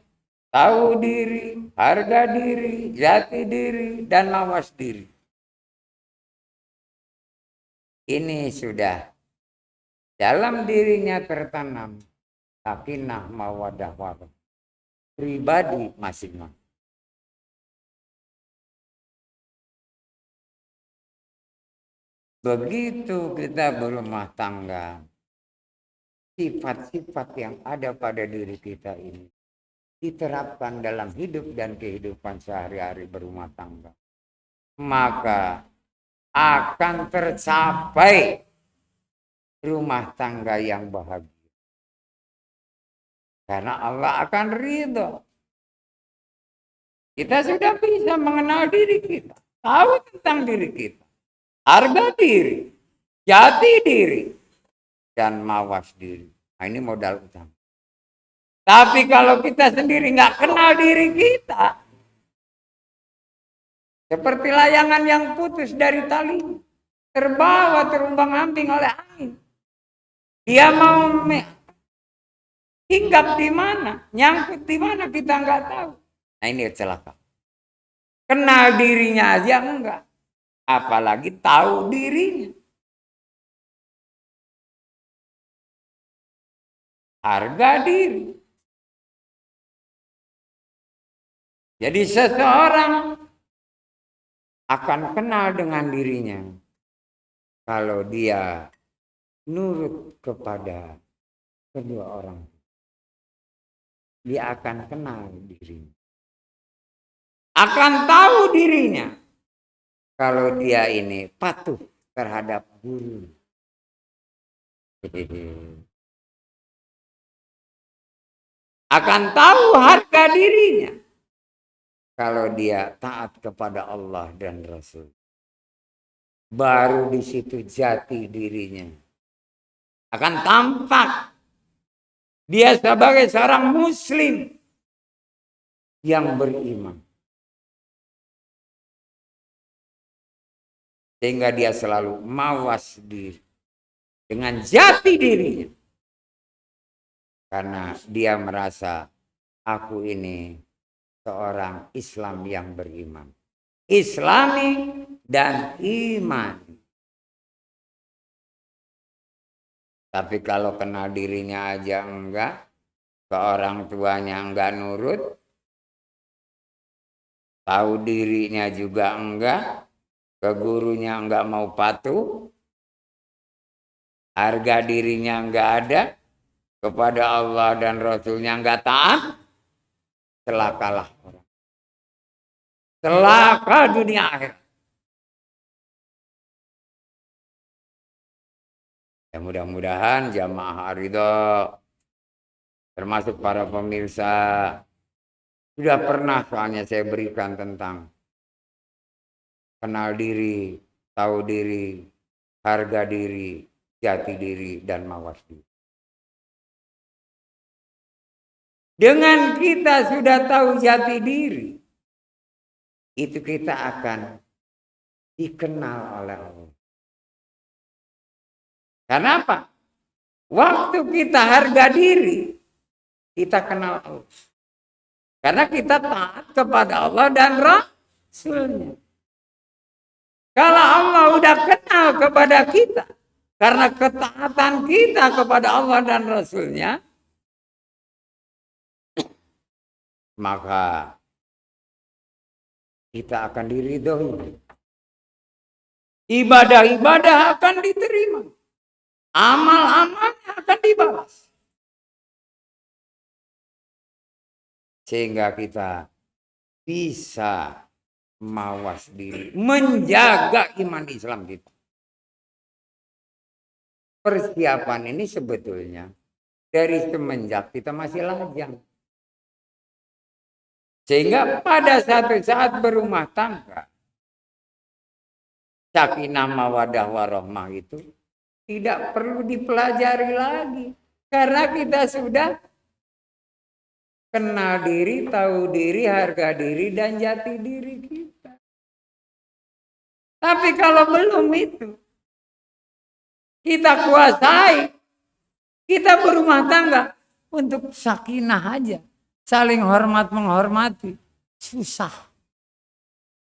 tahu diri, harga diri, jati diri, dan mawas diri. Ini sudah dalam dirinya tertanam sakinah mawaddah warahmah pribadi masing-masing. Begitu kita berumah tangga, sifat-sifat yang ada pada diri kita ini diterapkan dalam hidup dan kehidupan sehari-hari berumah tangga, maka akan tercapai rumah tangga yang bahagia. Karena Allah akan ridho. Kita sudah bisa mengenal diri kita, tahu tentang diri kita, harga diri, jati diri, dan mawas diri. Nah, ini modal utama. Tapi kalau kita sendiri nggak kenal diri kita, seperti layangan yang putus dari tali, terbawa terumbang-ambing oleh angin. Dia mau hinggap di mana, nyangkut di mana kita nggak tahu. Nah ini celaka. Kenal dirinya aja enggak, apalagi tahu dirinya. Harga diri. Jadi seseorang akan kenal dengan dirinya kalau dia nurut kepada kedua orang. Dia akan kenal dirinya. Akan tahu dirinya kalau dia ini patuh terhadap guru. Akan tahu harga dirinya kalau dia taat kepada Allah dan Rasul. Baru di situ jati dirinya akan tampak dia sebagai seorang muslim yang beriman. Sehingga dia selalu mawas diri dengan jati dirinya. Karena dia merasa aku ini seorang Islam yang beriman. Islami dan iman. Tapi kalau kenal dirinya aja enggak, ke orang tuanya enggak nurut, tahu dirinya juga enggak, ke gurunya enggak mau patuh, harga dirinya enggak ada, kepada Allah dan Rasulnya enggak taat, celakalah orang. Celaka dunia akhir. Ya mudah-mudahan jamaah ridho, termasuk para pemirsa, sudah pernah soalnya saya berikan tentang kenal diri, tahu diri, harga diri, jati diri, dan mawas diri. Dengan kita sudah tahu jati diri, itu kita akan dikenal oleh Allah. Kenapa? Waktu kita harga diri, kita kenal Allah. Karena kita taat kepada Allah dan Rasulnya. Kalau Allah udah kenal kepada kita, karena ketaatan kita kepada Allah dan Rasulnya, maka kita akan diridhoi. Ibadah-ibadah akan diterima. Amal-amalnya akan dibalas. Sehingga kita bisa mawas diri, menjaga iman Islam kita. Persiapan ini sebetulnya dari semenjak kita masih lajang. Sehingga pada satu saat berumah tangga, sakinah mawaddah warahmah itu tidak perlu dipelajari lagi. Karena kita sudah kenal diri, tahu diri, harga diri, dan jati diri kita. Tapi kalau belum itu, kita kuasai Kita berumah tangga untuk sakinah aja. Saling hormat menghormati. Susah.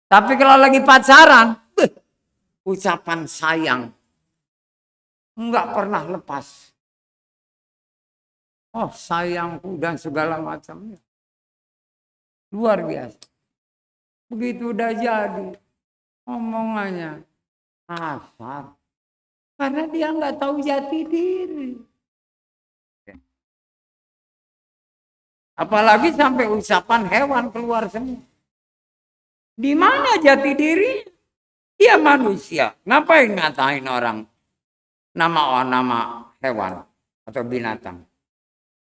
Tapi kalau lagi pacaran, ucapan sayang enggak pernah lepas. Oh sayangku dan segala macamnya. Luar biasa. Begitu udah jadi, omongannya kasar. Karena dia nggak tahu jati diri. Apalagi sampai ucapan hewan keluar semua. Di mana jati diri? Dia manusia. Ngapain ngatain orang nama hewan atau binatang?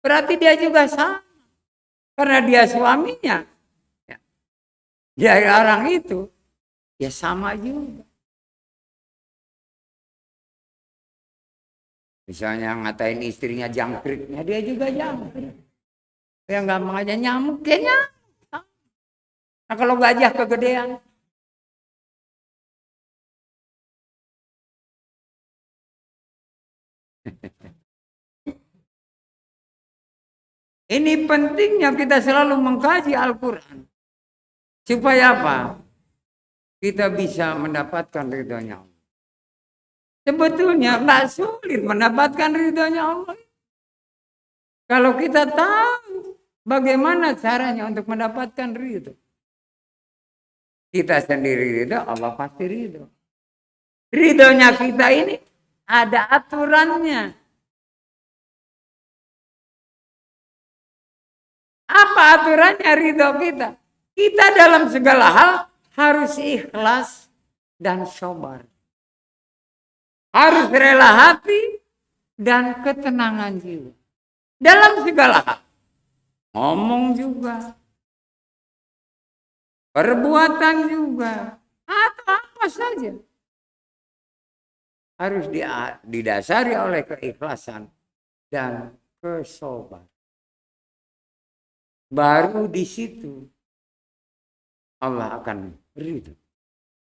Berarti dia juga sama. Karena dia suaminya. Dia orang itu. Ya sama juga. Misalnya ngatain istrinya jangkriknya, dia juga jangkrik. Yang gampang aja nyamuk, dia nyamuk. Nah kalau gajah kegedean. Ini pentingnya kita selalu mengkaji Al-Quran. Supaya apa? Kita bisa mendapatkan ridhonya Allah. Sebetulnya nggak sulit mendapatkan ridhonya Allah. Kalau kita tahu bagaimana caranya untuk mendapatkan ridho. Kita sendiri ridho, Allah pasti ridho. Ridhonya kita ini ada aturannya. Apa aturannya ridho kita? Kita dalam segala hal harus ikhlas dan sabar. Harus rela hati dan ketenangan jiwa. Dalam segala hal. Ngomong juga. Perbuatan juga. Atau apa saja. Harus didasari oleh keikhlasan dan kesabaran. Baru di situ Allah akan ridho.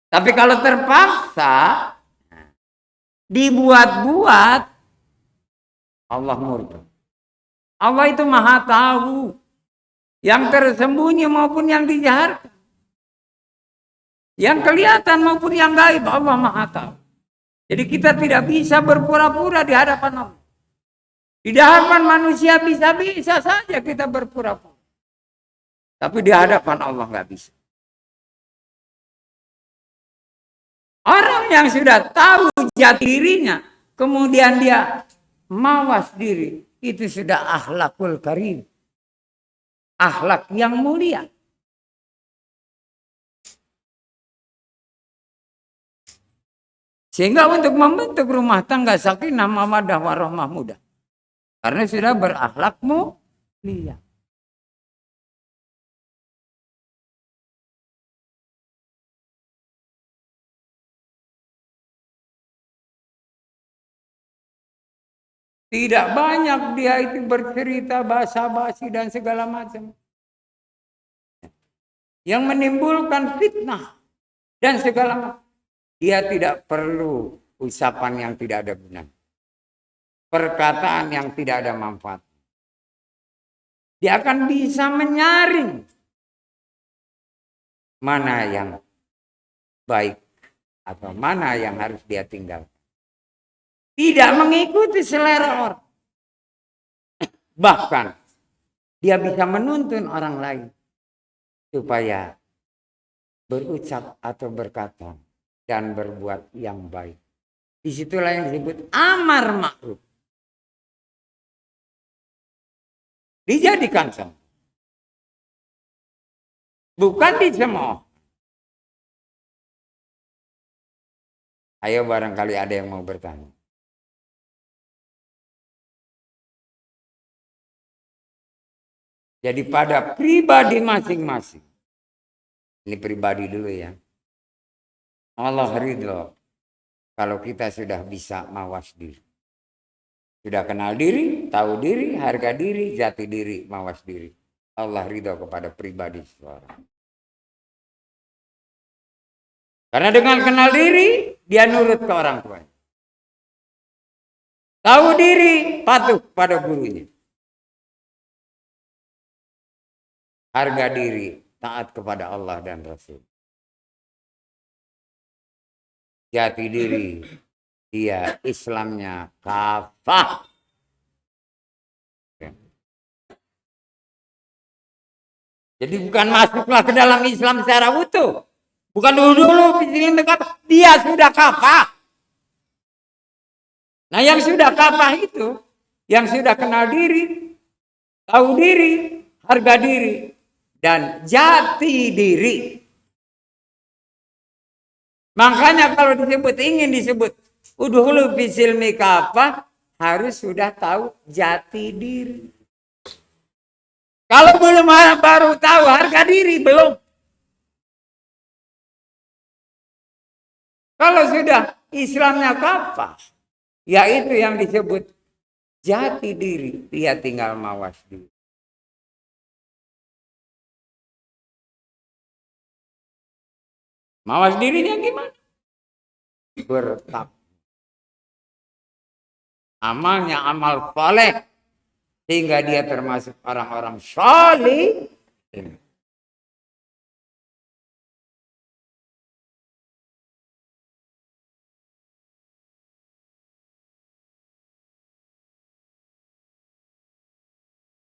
Tapi kalau terpaksa dibuat-buat, Allah murka. Allah itu maha tahu yang tersembunyi maupun yang dijaharkan, yang kelihatan maupun yang gaib, Allah maha tahu. Jadi kita tidak bisa berpura-pura di hadapan Allah. Di hadapan manusia bisa saja kita berpura-pura. Tapi di hadapan Allah nggak bisa. Orang yang sudah tahu jati dirinya, kemudian dia mawas diri, itu sudah akhlakul karim. Akhlak yang mulia. Sehingga untuk membentuk rumah tangga sakinah mawaddah warahmah mudah. Karena sudah berakhlak mulia. Tidak banyak dia itu bercerita basa-basi dan segala macam. Yang menimbulkan fitnah dan segala macam. Dia tidak perlu ucapan yang tidak ada guna. Perkataan yang tidak ada manfaat. Dia akan bisa menyaring mana yang baik atau mana yang harus dia tinggalkan. Tidak mengikuti selera orang. Bahkan dia bisa menuntun orang lain supaya berucap atau berkata dan berbuat yang baik. Disitulah yang disebut amar ma'ruf. Dijadikan contoh. Bukan dicemooh. Ayo barangkali ada yang mau bertanya. Jadi pada pribadi masing-masing. Ini pribadi dulu ya. Allah ridho kalau kita sudah bisa mawas diri. Sudah kenal diri, tahu diri, harga diri, jati diri, mawas diri. Allah ridho kepada pribadi seseorang. Karena dengan kenal diri, dia nurut ke orang tuanya. Tahu diri, patuh pada gurunya. Harga diri, taat kepada Allah dan Rasul. Jati diri, dia Islamnya kafah. Jadi bukan masuklah ke dalam Islam secara utuh. Bukan dulu dia sudah kafah. Nah yang sudah kafah itu, yang sudah kenal diri, tahu diri, harga diri, dan jati diri. Makanya kalau ingin disebut udhulu fisilmi kafah, harus sudah tahu jati diri. Kalau belum baru tahu harga diri, belum. Kalau sudah Islamnya kafah, yaitu yang disebut jati diri, dia tinggal mawas diri. Mawas dirinya gimana? Bertakwa. Amalnya amal saleh, sehingga dia termasuk orang-orang salih.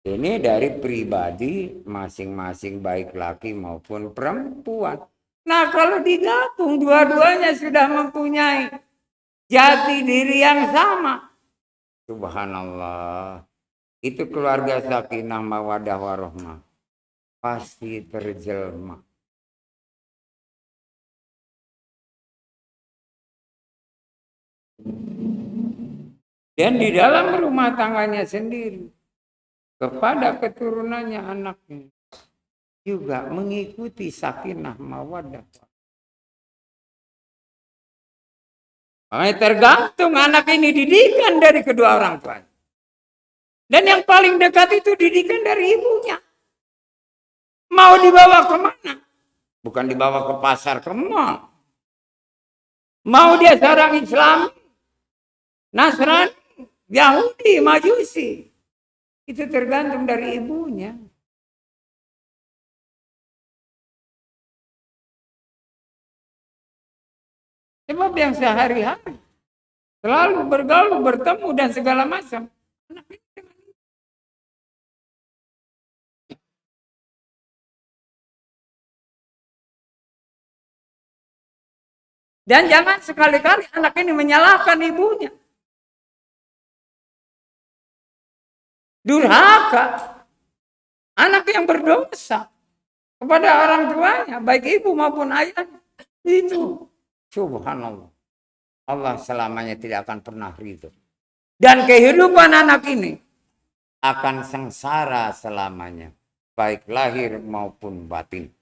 Ini dari pribadi masing-masing baik laki maupun perempuan. Nah kalau digabung dua-duanya sudah mempunyai jati diri yang sama. Subhanallah. Itu keluarga sakinah mawadah warohmah. Pasti terjelma. Dan di dalam rumah tangganya sendiri. Kepada keturunannya anaknya. Juga mengikuti sakinah mawadah. Makanya tergantung anak ini didikan dari kedua orang tuanya. Dan yang paling dekat itu didikan dari ibunya. Mau dibawa kemana? Bukan dibawa ke pasar, ke mall. Mau dia seorang Islam, Nasrani, Yahudi, Majusi. Itu tergantung dari ibunya. Sebab yang sehari-hari selalu bergaul, bertemu dan segala macam. Dan jangan sekali-kali anak ini menyalahkan ibunya. Durhaka. Anak yang berdosa kepada orang tuanya, baik ibu maupun ayah. Itu subhanallah. Allah selamanya tidak akan pernah ridho. Dan kehidupan anak ini akan sengsara selamanya. Baik lahir maupun batin.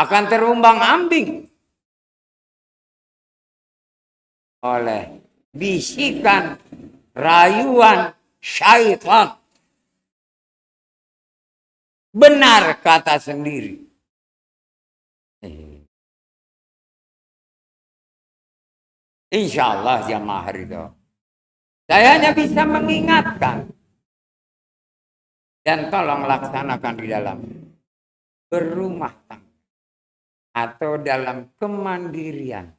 Akan terumbang-ambing oleh bisikan, rayuan syaitan. Benar kata sendiri. Insya Allah jamaah ridho. Saya hanya bisa mengingatkan. Dan tolong laksanakan di dalam berumah tangga. Atau dalam kemandirian.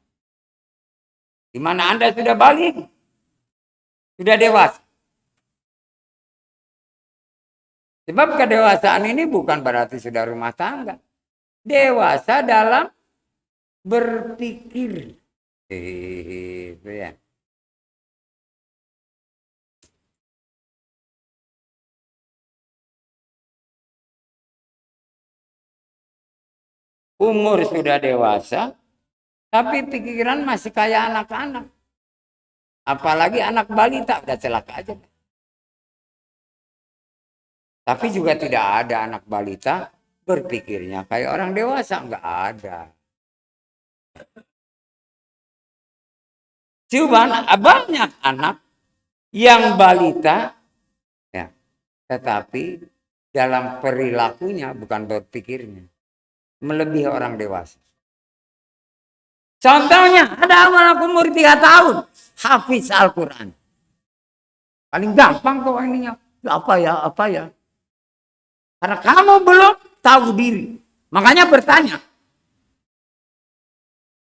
Di mana Anda sudah balik. Sudah dewasa. Sebab kedewasaan ini bukan berarti sudah rumah tangga. Dewasa dalam berpikir. Itu ya. Umur sudah dewasa, tapi pikiran masih kayak anak-anak. Apalagi anak balita, udah celaka aja. Tapi juga tidak ada anak balita berpikirnya kayak orang dewasa, nggak ada. Cuman banyak anak yang balita, ya, tetapi dalam perilakunya bukan berpikirnya melebihi orang dewasa. Contohnya ada anak umur 3 tahun hafiz Al-Quran. Paling gampang kok ininya. Apa ya? Karena kamu belum tahu diri. Makanya bertanya.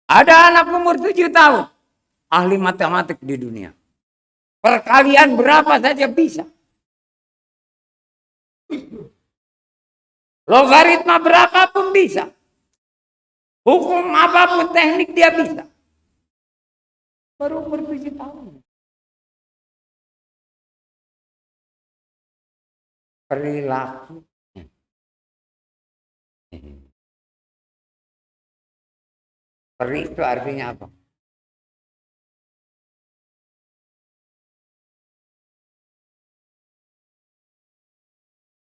Ada anak umur 7 tahun. Ahli matematik di dunia. Perkalian berapa saja bisa. Logaritma berapapun bisa. Hukum apapun teknik dia bisa. Baru umur 7 tahun. Perilaku. Peri itu artinya apa?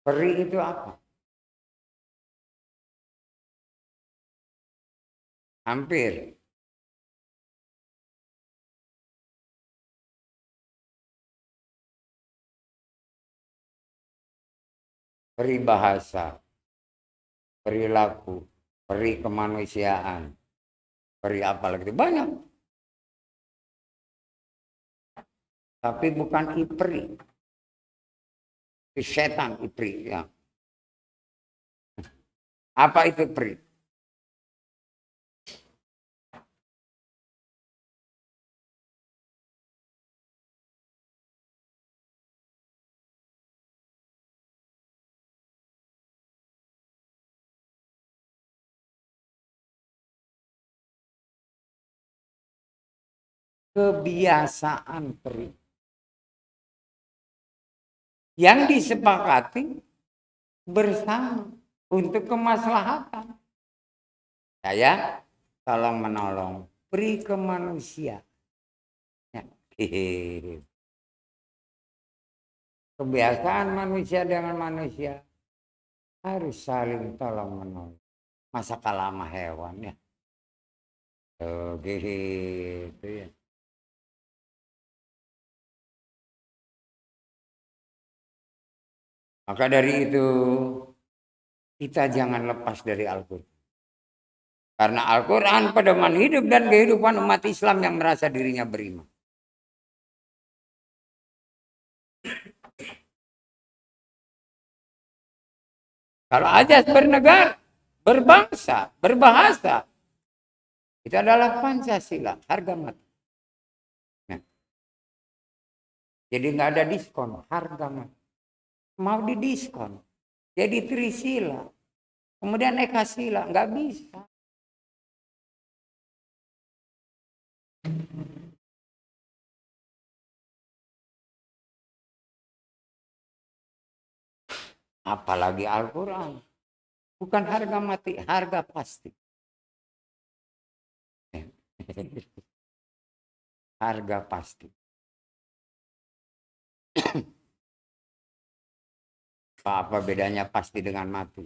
Peri itu apa? Hampir. Peribahasa, perilaku, peri kemanusiaan, peri apa lagi itu banyak. Tapi bukan ipri. Setan ipri ya. Apa itu peri? Kebiasaan peri. Yang disepakati bersama untuk kemaslahatan. Saya tolong menolong, beri ke manusia. Ya. Kebiasaan manusia dengan manusia harus saling tolong menolong. Masa kalah sama hewan ya. Oh, gitu ya. Maka dari itu kita jangan lepas dari Al-Quran. Karena Al-Quran pedoman hidup dan kehidupan umat Islam yang merasa dirinya beriman. Kalau ajas bernegara, berbangsa, berbahasa, itu adalah Pancasila, harga mati. Nah, jadi nggak ada diskon, harga mati. Mau didiskon, jadi Trisila, kemudian Ekasila, nggak bisa. Apalagi Al-Quran. Bukan harga mati, harga pasti. Harga pasti. Apa bedanya pasti dengan mati?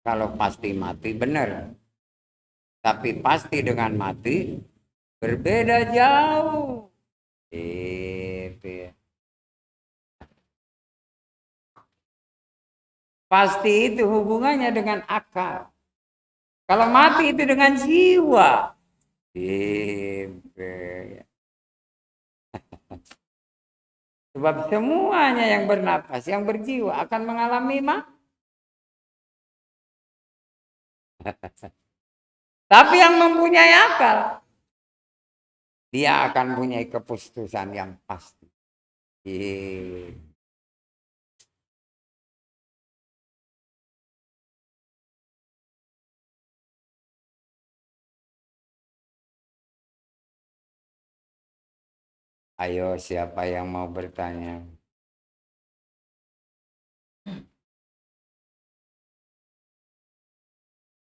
Kalau pasti mati benar. Tapi pasti dengan mati berbeda jauh. Itu ya. Pasti itu hubungannya dengan akal. Kalau mati itu dengan jiwa. Gitu. Sebab semuanya yang bernapas, yang berjiwa akan mengalami mati. Tapi yang mempunyai akal, dia akan punya keputusan yang pasti. Ayo siapa yang mau bertanya?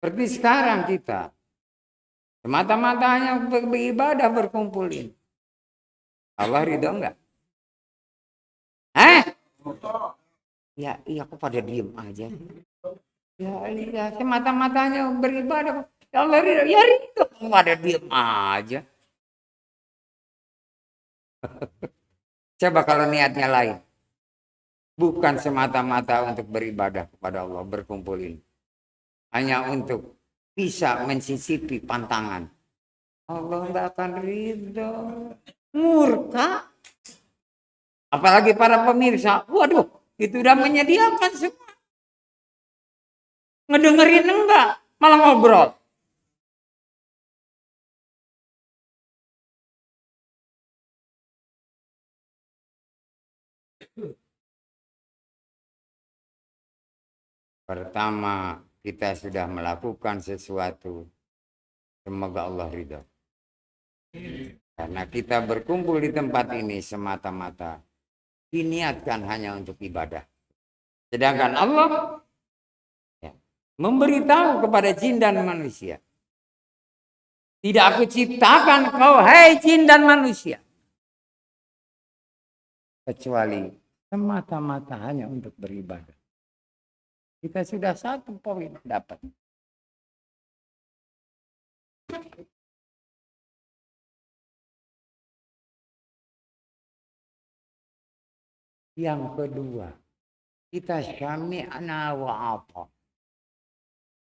Seperti sekarang kita. Semata-mata hanya beribadah berkumpulin. Allah ridho enggak? Ya, iya kok pada diem aja. Ya, iya, semata-matanya beribadah. Ya Allah ridho, ya ridho. Kok pada diem aja. Coba kalau niatnya lain. Bukan semata-mata untuk beribadah kepada Allah, berkumpulin. Hanya untuk bisa mencicipi pantangan, Allah nggak akan ridho, murka. Apalagi para pemirsa, waduh, itu udah menyediakan semua. Ngedengerin enggak, malah ngobrol. Pertama, kita sudah melakukan sesuatu, semoga Allah ridho. Karena kita berkumpul di tempat ini semata-mata diniatkan hanya untuk ibadah. Sedangkan Allah ya, memberitahu kepada jin dan manusia, tidak aku ciptakan kau, hai jin dan manusia, kecuali semata-mata hanya untuk beribadah. Kita sudah satu poin dapat. Yang kedua, kita syami'na wa apa.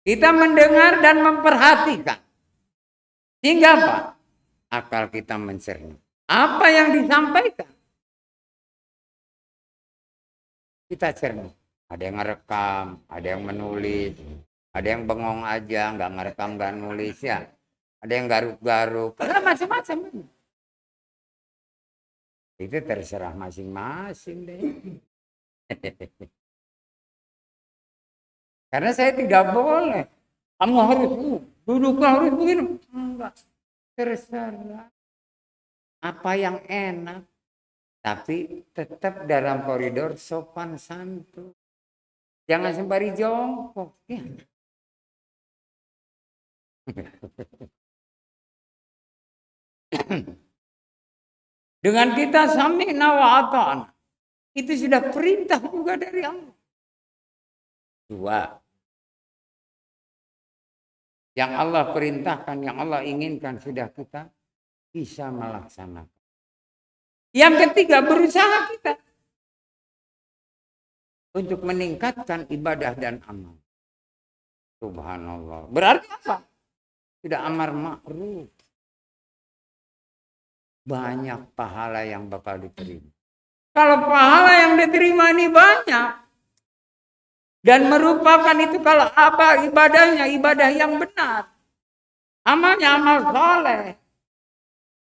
Kita mendengar dan memperhatikan. Sehingga apa? Akal kita mencerna. Apa yang disampaikan? Kita cerna. Ada yang ngerekam, ada yang menulis, ada yang bengong aja, nggak ngerekam, nggak nulis ya. Ada yang garuk-garuk, macam-macam. Itu terserah masing-masing deh. Karena saya tidak boleh. Kamu harus duduknya harus begini. Enggak. Terserah. Apa yang enak. Tapi tetap dalam koridor sopan santun. Jangan sembari jongkok. Ya. Dengan kita sami'na wa ata'na. Itu sudah perintah juga dari Allah. Dua. Yang Allah perintahkan, yang Allah inginkan sudah kita bisa melaksanakan. Yang ketiga, berusaha kita untuk meningkatkan ibadah dan amal. Subhanallah. Berarti apa? Tidak amar ma'ruf. Banyak pahala yang bakal diterima. Kalau pahala yang diterima ini banyak. Dan merupakan itu kalau apa ibadahnya, ibadah yang benar. Amalnya amal soleh.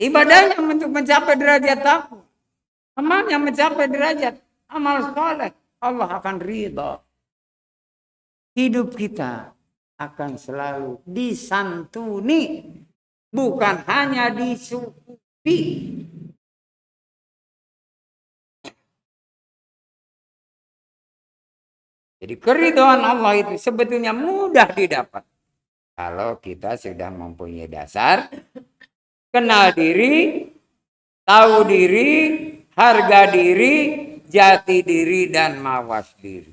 Ibadahnya untuk mencapai derajat takwa. Amalnya mencapai derajat amal soleh. Allah akan ridha. Hidup kita akan selalu disantuni. Bukan hanya disukupi. Jadi keridhaan Allah itu sebetulnya mudah didapat. Kalau kita sudah mempunyai dasar, kenal diri, tahu diri, harga diri, jati diri, dan mawas diri.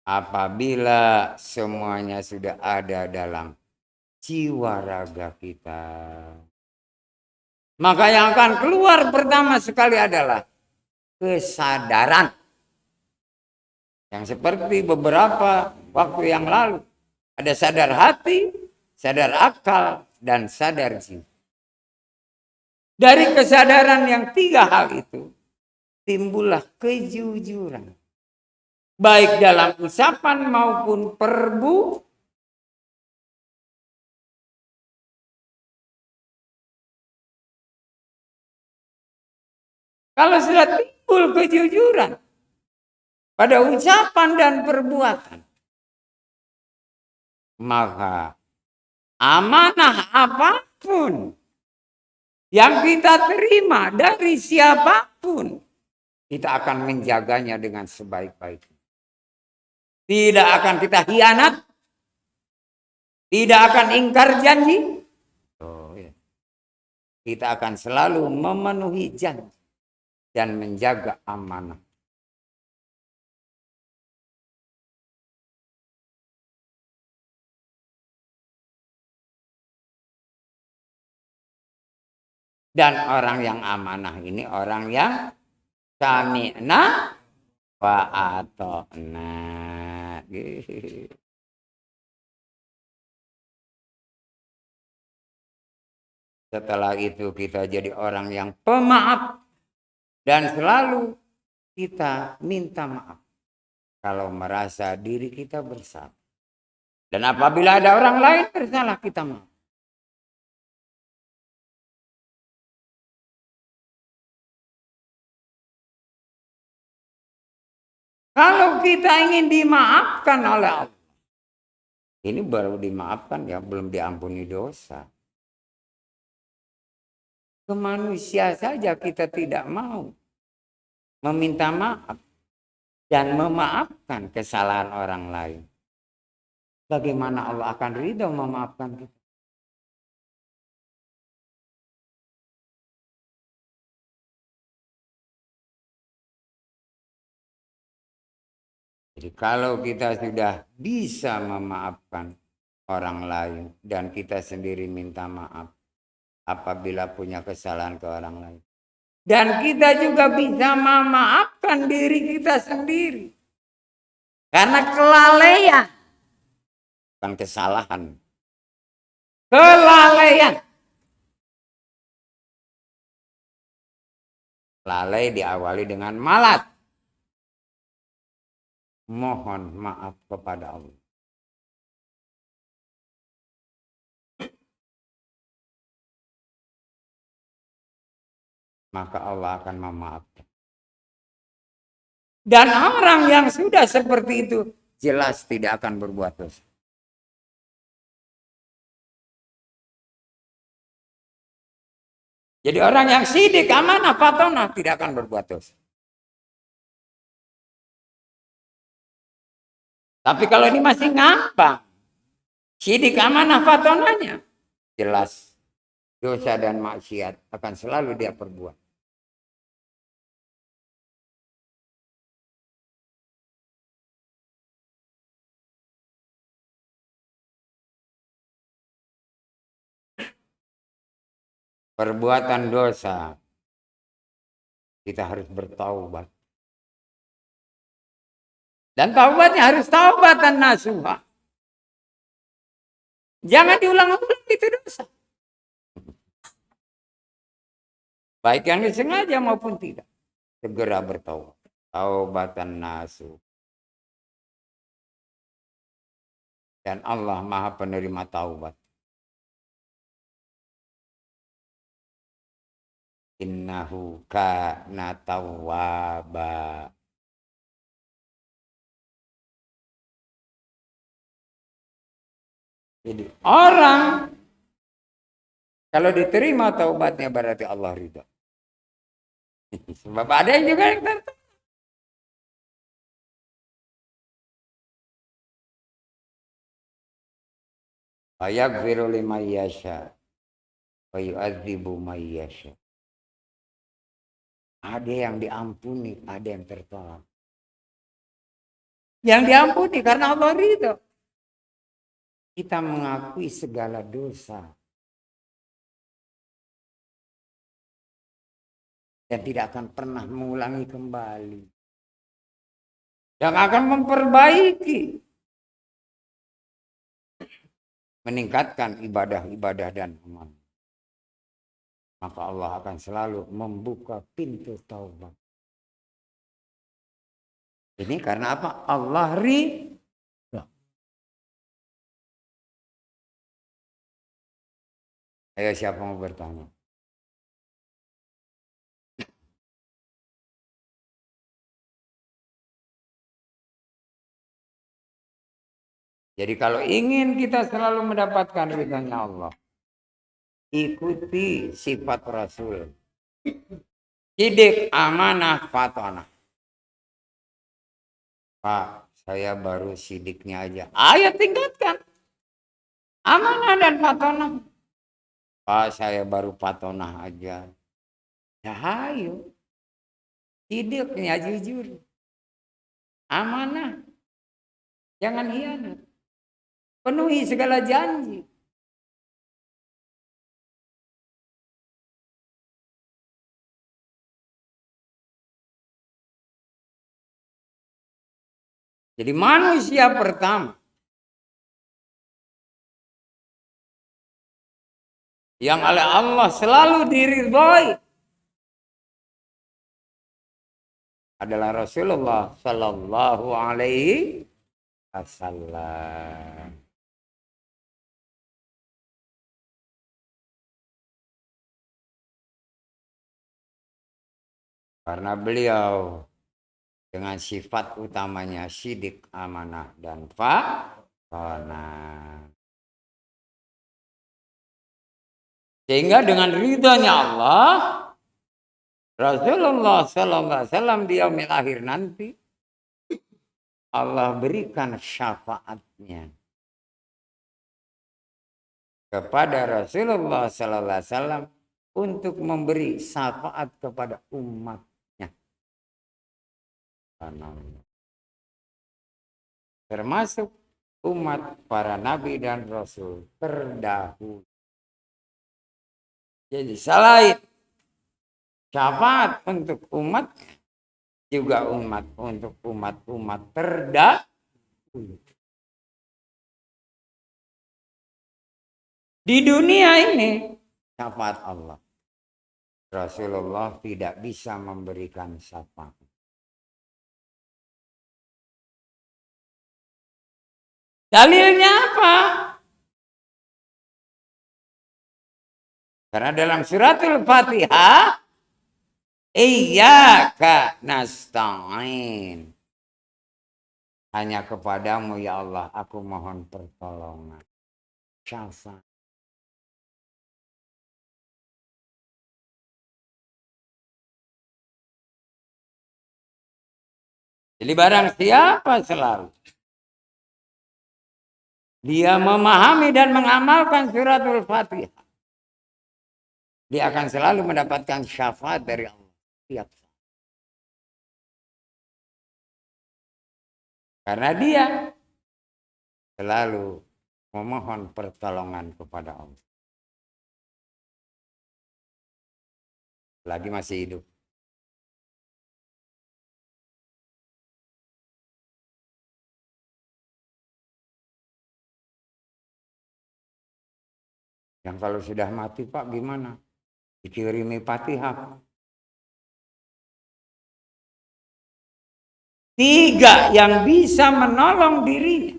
Apabila semuanya sudah ada dalam jiwa raga kita, maka yang akan keluar pertama sekali adalah kesadaran. Yang seperti beberapa waktu yang lalu. Ada sadar hati, sadar akal, dan sadar jiwa. Dari kesadaran yang tiga hal itu, timbullah kejujuran. Baik dalam ucapan maupun perbuatan. Kalau sudah timbul kejujuran pada ucapan dan perbuatan, maka amanah apapun yang kita terima dari siapapun, kita akan menjaganya dengan sebaik-baiknya. Tidak akan kita hianat, tidak akan ingkar janji. Kita akan selalu memenuhi janji dan menjaga amanah. Dan orang yang amanah ini orang yang sami'na wa ata'na. Gitu. Setelah itu kita jadi orang yang pemaaf dan selalu kita minta maaf kalau merasa diri kita bersalah. Dan apabila ada orang lain bersalah, kita maaf. Kalau kita ingin dimaafkan oleh Allah, ini baru dimaafkan ya, belum diampuni dosa. Ke manusia saja kita tidak mau meminta maaf dan memaafkan kesalahan orang lain. Bagaimana Allah akan ridho memaafkan kita? Jadi kalau kita sudah bisa memaafkan orang lain dan kita sendiri minta maaf apabila punya kesalahan ke orang lain. Dan kita juga bisa memaafkan diri kita sendiri. Karena kelalaian. Bukan kesalahan. Kelalaian. Lalai diawali dengan malas. Mohon maaf kepada Allah. Maka Allah akan memaafkan. Dan orang yang sudah seperti itu jelas tidak akan berbuat dosa. Jadi orang yang sidik, amanah, fatonah tidak akan berbuat dosa. Tapi kalau ini masih ngambang, sidik, amanah, fatonahnya jelas dosa dan maksiat akan selalu dia perbuat. Perbuatan dosa kita harus bertaubat. Dan taubatnya harus taubatan nasuha. Jangan diulang-ulang itu dosa. Baik yang disengaja maupun tidak. Segera bertaubat. Taubatan nasuha. Dan Allah Maha Penerima taubat. Innahu kana tawwaba. Jadi orang kalau diterima taubatnya berarti Allah ridha. Sebab ada yang juga yang tertolak. Yaghfiru liman yasha wa yu'adzibu man yasha. Ada yang diampuni, ada yang tertolak. Yang diampuni karena Allah ridha. Kita mengakui segala dosa. Dan tidak akan pernah mengulangi kembali. Dan akan memperbaiki. Meningkatkan ibadah-ibadah dan amal. Maka Allah akan selalu membuka pintu taubat. Ini karena apa? Allah ridha. Ayo siapa mau bertanya? Jadi kalau ingin kita selalu mendapatkan ridhanya Allah, ikuti sifat Rasul. Sidik, amanah, fatonah. Pak, saya baru sidiknya aja. Ayo tingkatkan. Amanah dan fatonah. Pak, saya baru fatonah aja. Ya ayo. Sidiknya jujur. Amanah. Jangan hianat. Penuhi segala janji. Jadi manusia pertama yang oleh Allah selalu diridhoi adalah Rasulullah Sallallahu Alaihi Wasallam. Karena beliau dengan sifat utamanya sidik, amanah, dan fa'ona. Sehingga dengan ridhonya Allah, Rasulullah Sallallahu Alaihi Wasallam di yaumil akhir nanti, Allah berikan syafaatnya kepada Rasulullah Sallallahu Alaihi Wasallam untuk memberi syafaat kepada umatnya. Termasuk umat para nabi dan rasul terdahulu. Jadi selain syafaat untuk umat, juga umat untuk umat-umat terdahulu. Di dunia ini syafaat Allah. Rasulullah tidak bisa memberikan syafaat. Dalilnya apa? Karena dalam suratul Fatihah, iyyaka nasta'in. Hanya kepadamu ya Allah aku mohon pertolongan. Syafaat. Jadi barang siapa selalu dia memahami dan mengamalkan suratul Fatihah, dia akan selalu mendapatkan syafaat dari Allah. Tiap saat. Karena dia selalu memohon pertolongan kepada Allah. Lagi masih hidup. Yang kalau sudah mati Pak gimana? Dikirimi Fatihah. 3 yang bisa menolong dirinya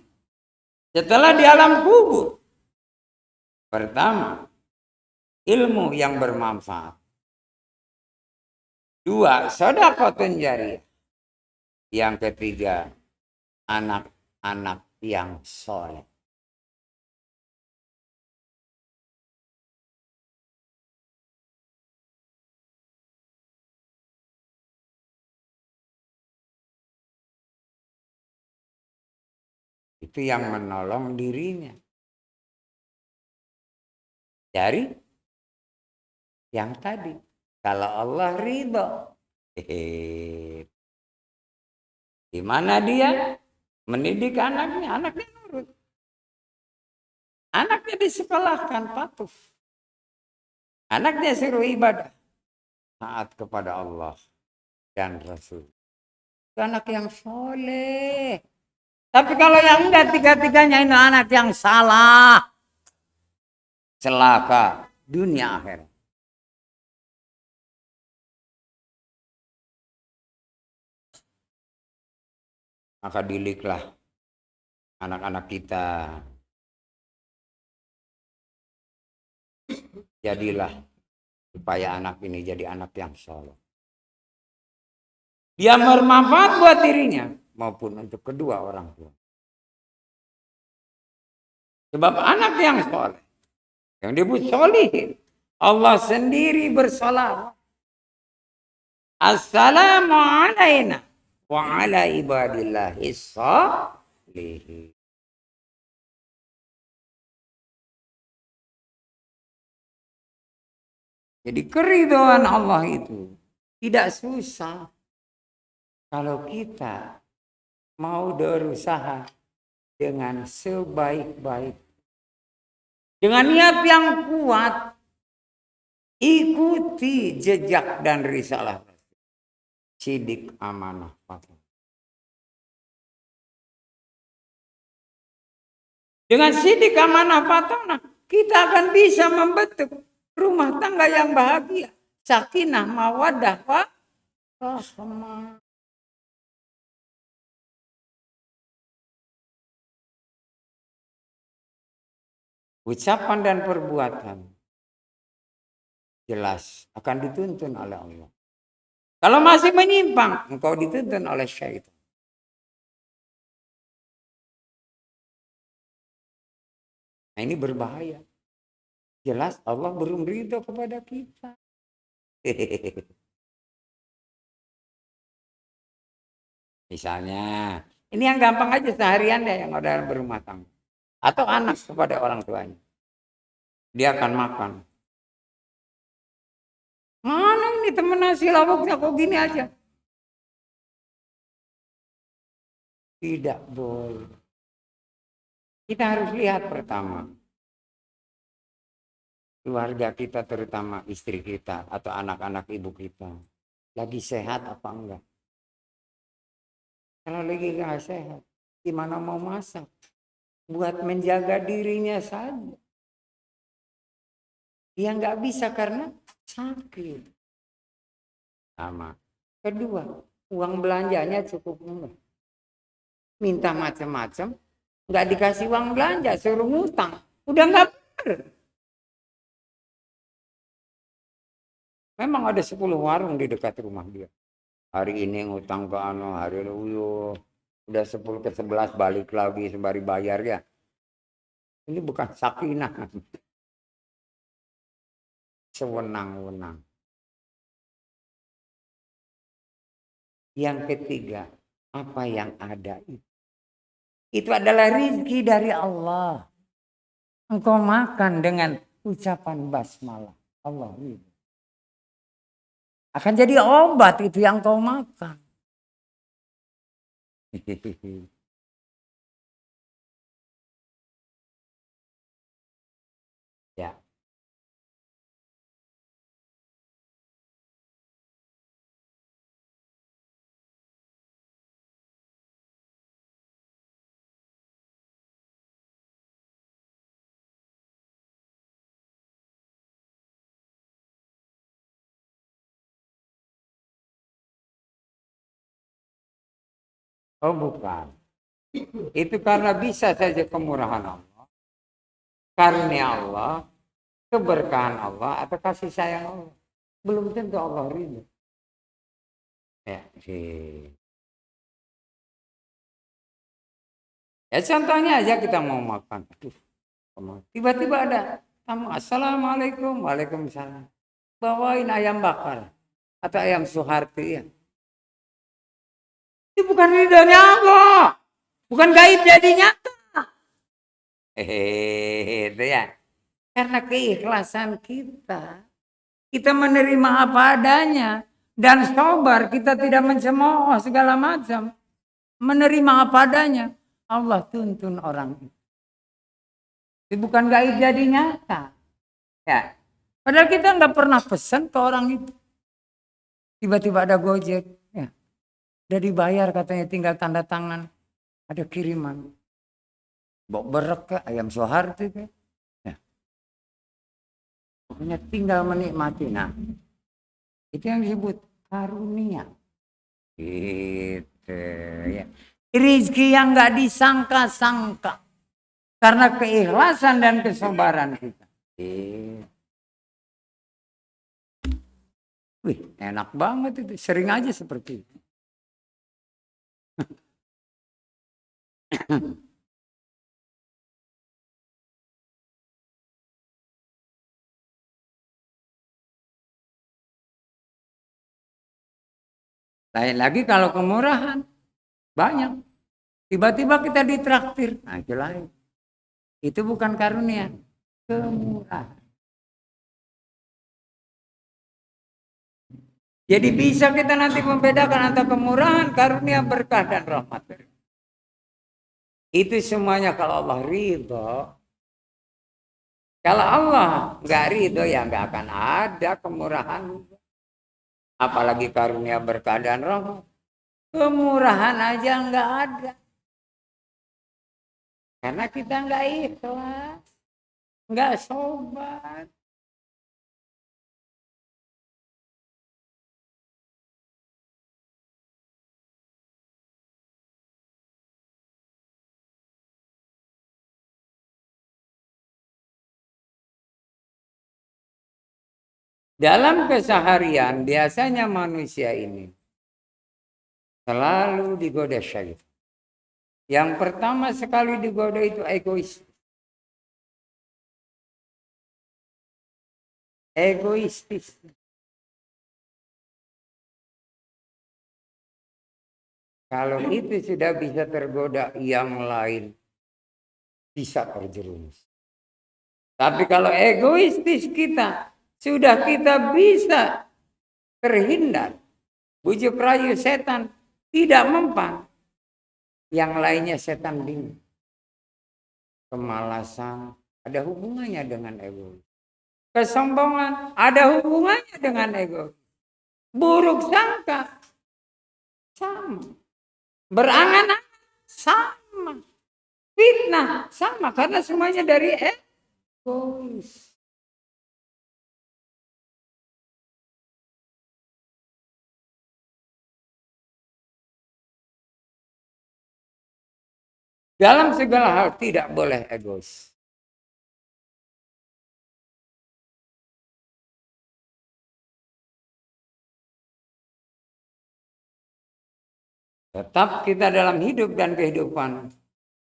setelah di alam kubur. Pertama, ilmu yang bermanfaat. 2, sedekahun jariyah. Yang ketiga, anak-anak yang soleh. Itu yang menolong dirinya dari yang tadi. Kalau Allah ridho, di mana dia mendidik anaknya, anaknya nurut. Anaknya disekolahkan patuh. Anaknya suruh ibadah, taat kepada Allah dan Rasul. Itu anak yang soleh. Tapi kalau yang enggak, 3-3-nya ini anak yang salah. Celaka dunia akhirat. Maka didiklah anak-anak kita. Jadilah supaya anak ini jadi anak yang soleh. Dia bermanfaat buat dirinya maupun untuk kedua orang tua. Sebab anak yang soleh, yang disebut solihin, Allah sendiri bersolawat. Assalamu alaina wa ala ibadillahi sholihin. Jadi keridhaan Allah itu tidak susah. Kalau kita mau berusaha dengan sebaik-baik. Dengan niat yang kuat. Ikuti jejak dan risalah. Sidik, amanah, Dengan sidik amanah fatona, kita akan bisa membentuk rumah tangga yang bahagia, sakinah, mawaddah, warahmah. Ucapan dan perbuatan jelas akan dituntun oleh Allah. Kalau masih menyimpang, engkau dituntun oleh syaitan. Nah, ini berbahaya. Jelas Allah belum ridho kepada kita. Misalnya, ini yang gampang aja seharian deh yang udah berumah tangga. Atau anak kepada orang tuanya. Dia akan makan. Mana ini temen nasi lawaknya kok gini aja? Tidak boleh. Kita harus lihat pertama. Keluarga kita terutama istri kita atau anak-anak ibu kita. Lagi sehat apa enggak? Kalau lagi nggak sehat, gimana mau masak? Buat menjaga dirinya saja. Dia nggak bisa karena sakit. Sama. Kedua, uang belanjanya cukup enggak? Minta macam-macam, nggak dikasih uang belanja, suruh ngutang. Udah nggak bener. Memang ada 10 warung di dekat rumah dia. Hari ini ngutang ke hari lalu udah 10 ke 11 balik lagi sembari bayar ya. Ini bukan sakinah. Sewenang-wenang. Yang ketiga, apa yang ada itu adalah rezeki dari Allah. Engkau makan dengan ucapan basmalah. Allah ridho. Akan jadi obat itu yang kau makan. Ya. Oh bukan. Itu karena bisa saja kemurahan Allah. Karunia Allah. Keberkahan Allah atau kasih sayang Allah. Belum tentu Allah ridho. Ya, ya contohnya aja kita mau makan. Tiba-tiba ada tamu. Assalamualaikum. Waalaikumsalam. Bawain ayam bakar. Atau ayam suharti ya. Itu bukan ridhonya Allah. Bukan gaib jadi nyata. Itu ya. Karena keikhlasan kita. Kita menerima apa adanya. Dan sabar, kita tidak mencemooh segala macam. Menerima apa adanya. Allah tuntun orang itu. Itu bukan gaib jadi nyata. Ya. Padahal kita nggak pernah pesan ke orang itu. Tiba-tiba ada Gojek. Ya. Udah dibayar katanya tinggal tanda tangan. Ada kiriman. Bok berek ke ayam soharti ke. Ya. Pokoknya tinggal menikmati. Nah. Itu yang disebut karunia. Gitu ya. Rizki yang nggak disangka-sangka. Karena keikhlasan dan kesabaran kita. Wih, enak banget itu. Sering aja seperti itu. Lain lagi kalau kemurahan. Banyak. Tiba-tiba kita ditraktir. Nah itu lain. Itu bukan karunia. Kemurahan. Jadi bisa kita nanti membedakan antara kemurahan, karunia, berkah, dan rahmat. Itu semuanya kalau Allah ridho. Kalau Allah nggak ridho ya nggak akan ada kemurahan. Apalagi karunia, berkah, dan rahmat. Kemurahan aja nggak ada. Karena kita nggak ikhlas, nggak sobat. Dalam keseharian biasanya manusia ini selalu digoda syaitan. Yang pertama sekali digoda itu egois. Egoistis. Kalau itu sudah bisa tergoda, yang lain bisa terjerumus. Tapi kalau egoistis kita, sudah kita bisa terhindar. Bujuk rayu setan tidak mempan. Yang lainnya setan bingung. Kemalasan ada hubungannya dengan egois. Kesombongan ada hubungannya dengan egois. Buruk sangka sama. Berangan-angan sama. Fitnah sama. Karena semuanya dari egois. Dalam segala hal tidak boleh egois. Tetap kita dalam hidup dan kehidupan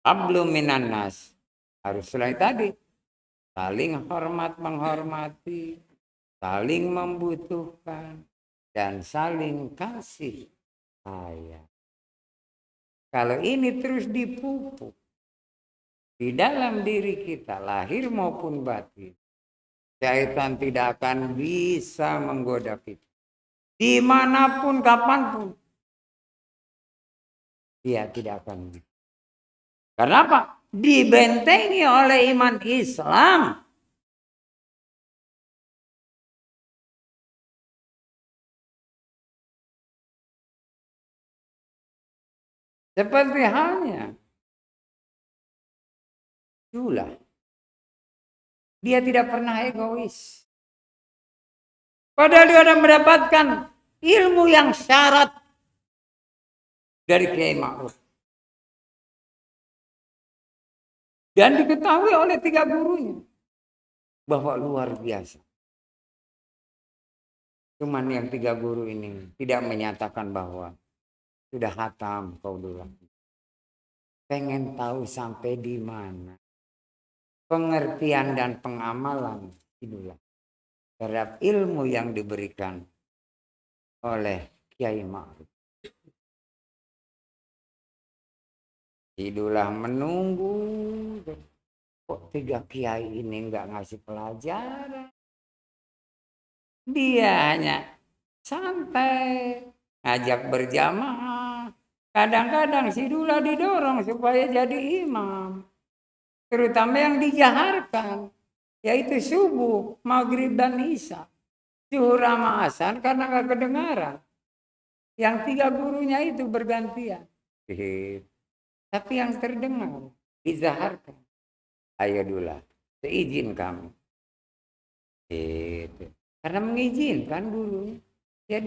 hablum minan nas. Harus selain tadi. Saling hormat menghormati. Saling membutuhkan. Dan saling kasih sayang. Kalau ini terus dipupuk di dalam diri kita, lahir maupun batin, syaitan tidak akan bisa menggoda kita. Dimanapun, kapanpun, dia tidak akan bisa. Karena apa? Dibentengi oleh iman Islam. Seperti halnya Dula. Dia tidak pernah egois. Padahal dia sudah mendapatkan ilmu yang syarat dari Kiai Ma'ruf. Dan diketahui oleh 3 gurunya bahwa luar biasa. Cuman yang 3 guru ini tidak menyatakan bahwa sudah hatam kau dulu. Pengen tahu sampai di mana pengertian dan pengamalan itulah terhadap ilmu yang diberikan oleh Kiai Ma'ruf. Itulah menunggu. Kok 3 kiai ini nggak ngasih pelajaran? Dia hanya santai, ngajak berjamaah. Kadang-kadang si Dula didorong supaya jadi imam. Terutama yang dijaharkan, yaitu subuh, maghrib, dan isya. Zuhur sama asar karena nggak kedengaran. Yang 3 gurunya itu bergantian. Tapi yang terdengar, dizaharkan. Ayo Dula, seizin kami. Karena mengizinkan gurunya. Ya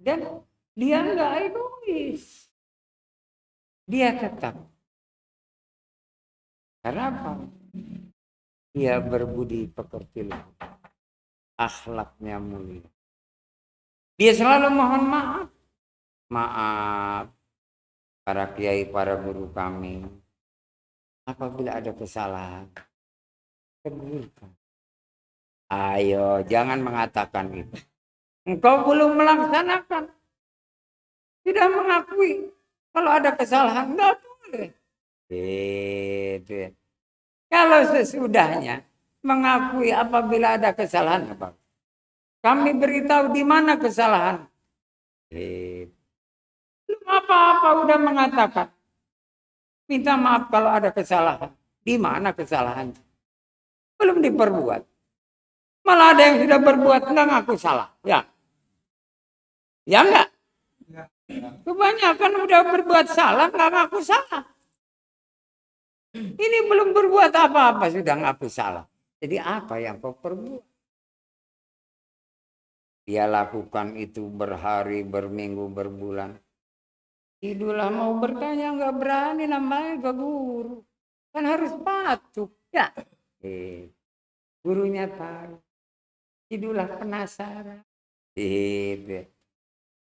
dan dia nggak egois. Dia tetap. Karena apa? Dia berbudi pekerti, akhlaknya mulia. Dia selalu mohon maaf. Maaf para kiai, para guru kami. Apabila ada kesalahan, tegurkan. Ayo, jangan mengatakan itu. Engkau belum melaksanakan. Tidak mengakui. Kalau ada kesalahan, enggak boleh. Gitu. Kalau sesudahnya mengakui apabila ada kesalahan, apa? Kami beritahu di mana kesalahan. Belum apa-apa udah mengatakan. Minta maaf kalau ada kesalahan. Di mana kesalahannya? Belum diperbuat. Malah ada yang sudah berbuat enggak ngaku salah. Ya. Ya enggak? Kebanyakan udah berbuat salah enggak ngaku salah. Ini belum berbuat apa-apa sudah ngaku salah. Jadi apa yang kau perbuat? Dia lakukan itu berhari, berminggu, berbulan. Idulah mau bertanya nggak berani namanya ke guru. Kan harus patuh. Ya. Gurunya tahu. Idulah penasaran. Gitu.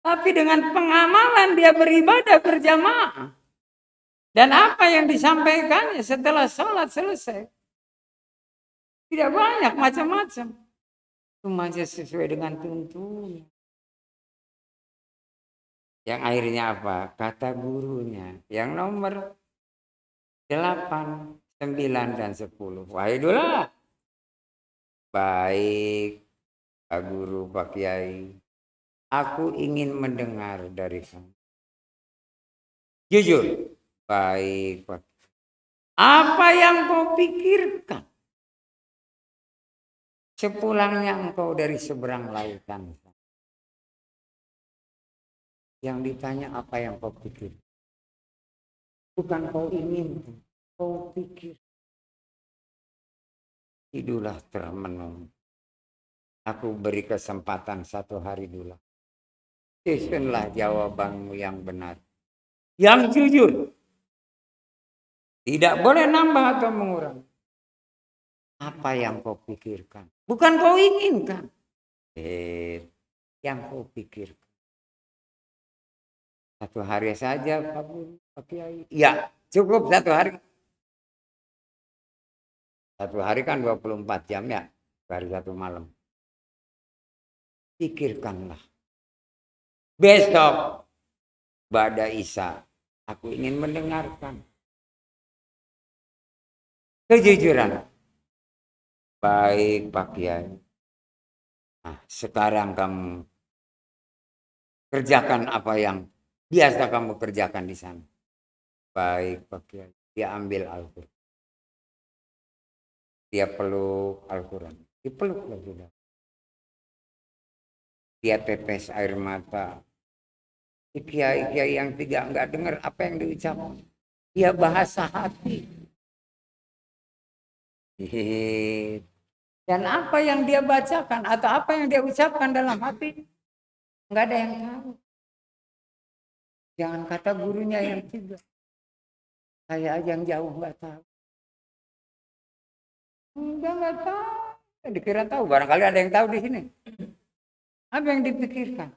Tapi dengan pengamalan dia beribadah berjamaah. Dan apa yang disampaikannya setelah sholat selesai. Tidak banyak macam-macam. Cuma sesuai dengan tuntunan. Yang akhirnya apa? Kata gurunya. Yang nomor 8, 9, dan 10. Wahidullah. Baik, Pak Guru, Pak Kiai. Aku ingin mendengar dari kamu. Jujur. Baik, Pak. Apa yang kau pikirkan? Sepulangnya engkau dari seberang lautan. Yang ditanya apa yang kau pikir. Bukan kau ingin, kau pikir. Itulah termenung. Aku beri kesempatan 1 hari dulu. Susunlah jawabanmu yang benar. Yang jujur. Tidak boleh nambah atau mengurangi. Apa yang kau pikirkan. Bukan kau inginkan. Yang kau pikirkan. 1 hari saja Pak Guru, Pak Kiai. Ya, cukup 1 hari. 1 hari kan 24 jam ya. Baru 1 malam. Pikirkanlah. Besok Ba'da Isya aku ingin mendengarkan kejujuran. Baik Pak Kiai. Nah, sekarang kamu kerjakan apa yang biasa kamu kerjakan di sana. Baik Pak Kiai. Dia ambil Al-Quran. Dia peluk Al-Quran. Dipeluk lagi. Dia tetes air mata. Kiai-kiai yang tidak enggak dengar apa yang diucapkan. Dia bahasa hati. Dan apa yang dia bacakan atau apa yang dia ucapkan dalam hati enggak ada yang tahu. Jangan kata gurunya yang 3. Saya aja yang jauh enggak tahu. Enggak tahu. Dikira tahu. Barangkali ada yang tahu di sini. Apa yang dipikirkan?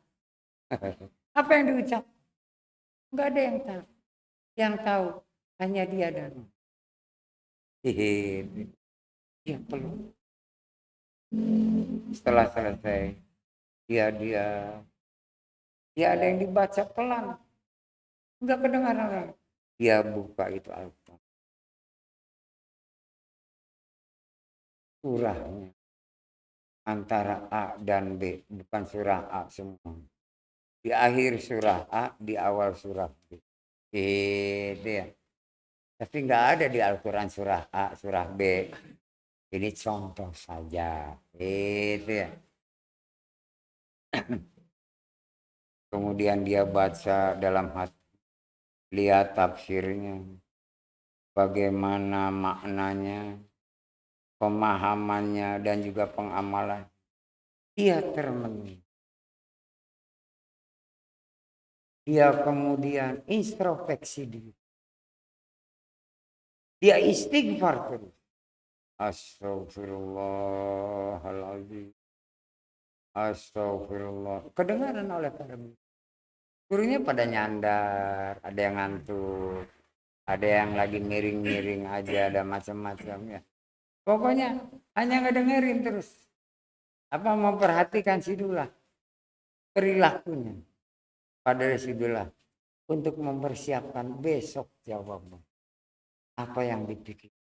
Apa yang diucap? Enggak ada yang tahu. Yang tahu hanya dia dan dia peluk. Setelah selesai, dia ada yang dibaca pelan. Enggak kedengaran. Dia buka itu Al-Quran. Surahnya antara A dan B, bukan surah A semua. Di akhir surah A, di awal surah B. Itu ya. Tapi nggak ada di Al-Quran surah A, surah B. Ini contoh saja. Itu ya. Kemudian dia baca dalam hati. Lihat tafsirnya. Bagaimana maknanya. Pemahamannya dan juga pengamalan. Dia termenung. Dia kemudian introspeksi diri. Dia istighfar terus. Astagfirullahaladzim. Astagfirullah. Kedengaran oleh para gurunya pada nyandar, ada yang ngantuk, ada yang lagi miring-miring aja, ada macam-macam ya. Pokoknya hanya ngedengerin terus. Apa memperhatikan Sidullah perilakunya pada Sidullah untuk mempersiapkan besok jawaban. Apa yang dipikir.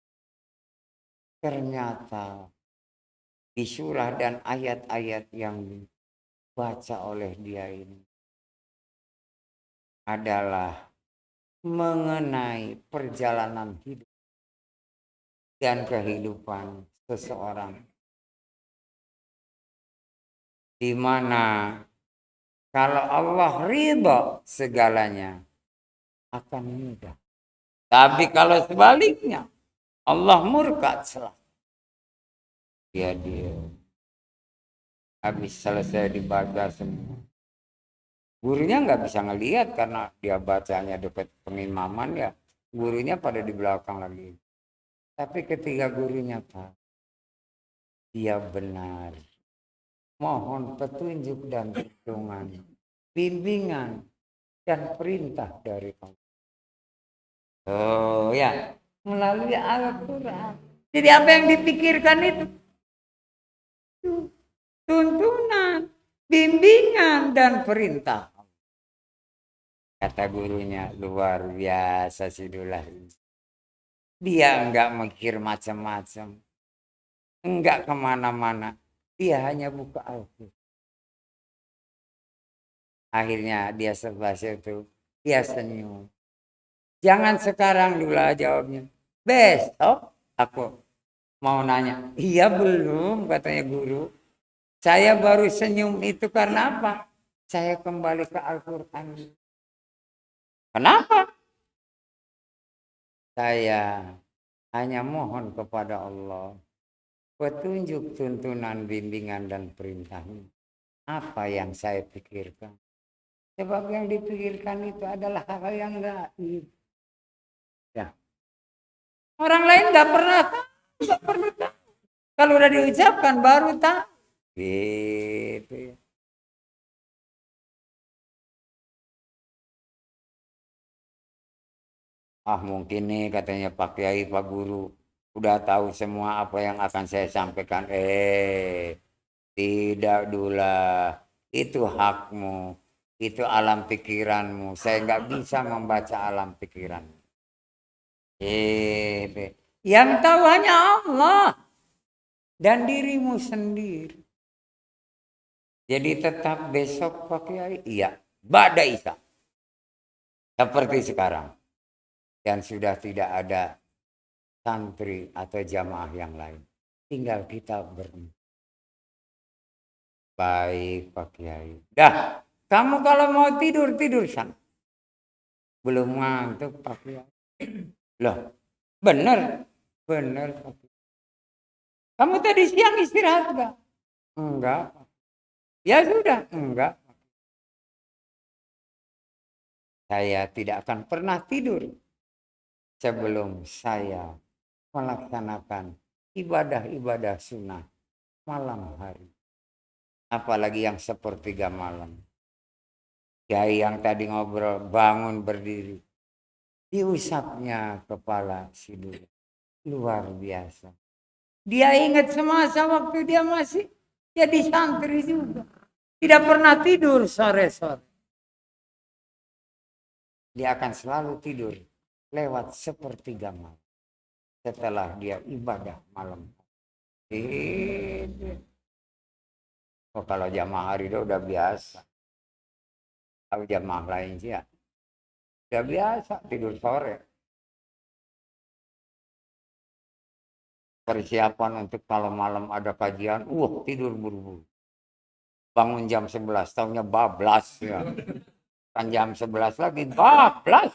Ternyata di surah dan ayat-ayat yang dibaca oleh dia ini adalah mengenai perjalanan hidup dan kehidupan seseorang. Di mana kalau Allah ridha segalanya akan mudah. Tapi kalau sebaliknya Allah murka celaka. Dia habis selesai dibaca semua. Gurunya nggak bisa ngelihat karena dia bacanya dekat pengimaman ya. Gurunya pada di belakang lagi. Tapi ketika gurunya tahu dia benar, mohon petunjuk dan pertolongan, bimbingan dan perintah dari Allah. Oh ya, melalui Al-Quran. Jadi apa yang dipikirkan itu? Tuntunan, bimbingan dan perintah. Kata gurunya, luar biasa si Dullah. Dia enggak mikir macam-macam. Enggak kemana-mana. Dia hanya buka Al-Quran. Akhirnya dia sebaca itu. Dia senyum. Jangan sekarang dulu jawabnya. Besok aku mau nanya. Iya belum katanya guru. Saya baru senyum itu karena apa? Saya kembali ke Al-Quran. Kenapa? Saya hanya mohon kepada Allah petunjuk, tuntunan, bimbingan, dan perintahnya. Apa yang saya pikirkan? Sebab yang dipikirkan itu adalah hal yang gaib. Ya. Orang lain nggak pernah tahu, nggak perlu tahu. Kalau udah diucapkan baru tahu. Gitu ya. Ah mungkin nih katanya Pak Kiai, Pak Guru udah tahu semua apa yang akan saya sampaikan. Tidak Dula, itu hakmu, itu alam pikiranmu. Saya nggak bisa membaca alam pikiran. Yang tahu hanya Allah dan dirimu sendiri. Jadi tetap besok Pak Kiai, iya, Ba'da Isya. Seperti sekarang. Dan sudah tidak ada santri atau jamaah yang lain. Tinggal kita berempat. Baik Pak Kiai. Dah, kamu kalau mau tidur, tidur sana. Belum ngantuk Pak Kiai. Loh, bener. Bener Pak Kiai. Kamu tadi siang istirahat enggak? Enggak. Ya sudah, enggak. Saya tidak akan pernah tidur sebelum saya melaksanakan ibadah-ibadah sunnah malam hari. Apalagi yang sepertiga malam. Kiai yang tadi ngobrol bangun berdiri. Diusapnya kepala si Dula. Luar biasa. Dia ingat semasa waktu dia masih jadi santri juga. Tidak pernah tidur sore-sore. Dia akan selalu tidur lewat sepertiga malam. Setelah dia ibadah malam. Oh, kalau jamaah hari itu udah biasa. Kalau jamaah lain sih ya. Udah biasa tidur sore. Persiapan untuk kalau malam ada kajian. Tidur buru-buru. Bangun jam 11. Tahunya bablas ya. Kan jam 11 lagi bablas.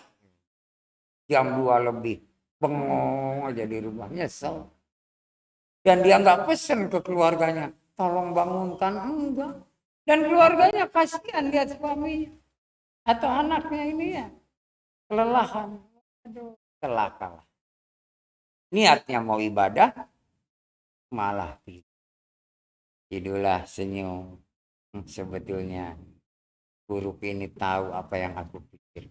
Jam 2 lebih. Bengong aja di rumah. Nyesel. Dan dia nggak pesen ke keluarganya. Tolong bangunkan. Enggak. Dan keluarganya kasihan lihat suaminya. Atau anaknya ini ya. Kelelahan. Aduh. Celaka. Niatnya mau ibadah. Malah tidur. Itulah senyum. Sebetulnya. Guru ini tahu apa yang aku pikir.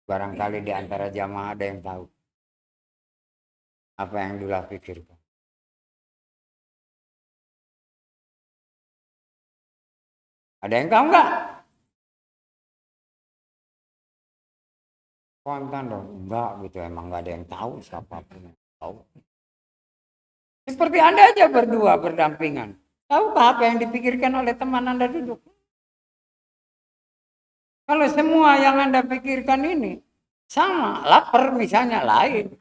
Barangkali di antara jamaah ada yang tahu. Apa yang Dula pikirkan. Ada yang tahu nggak? Kontan dong. Enggak gitu. Emang nggak ada yang tahu. Siapapun yang tahu. Seperti Anda aja berdua berdampingan. Tahukah apa yang dipikirkan oleh teman Anda duduk? Kalau semua yang Anda pikirkan ini sama, lapar misalnya lain.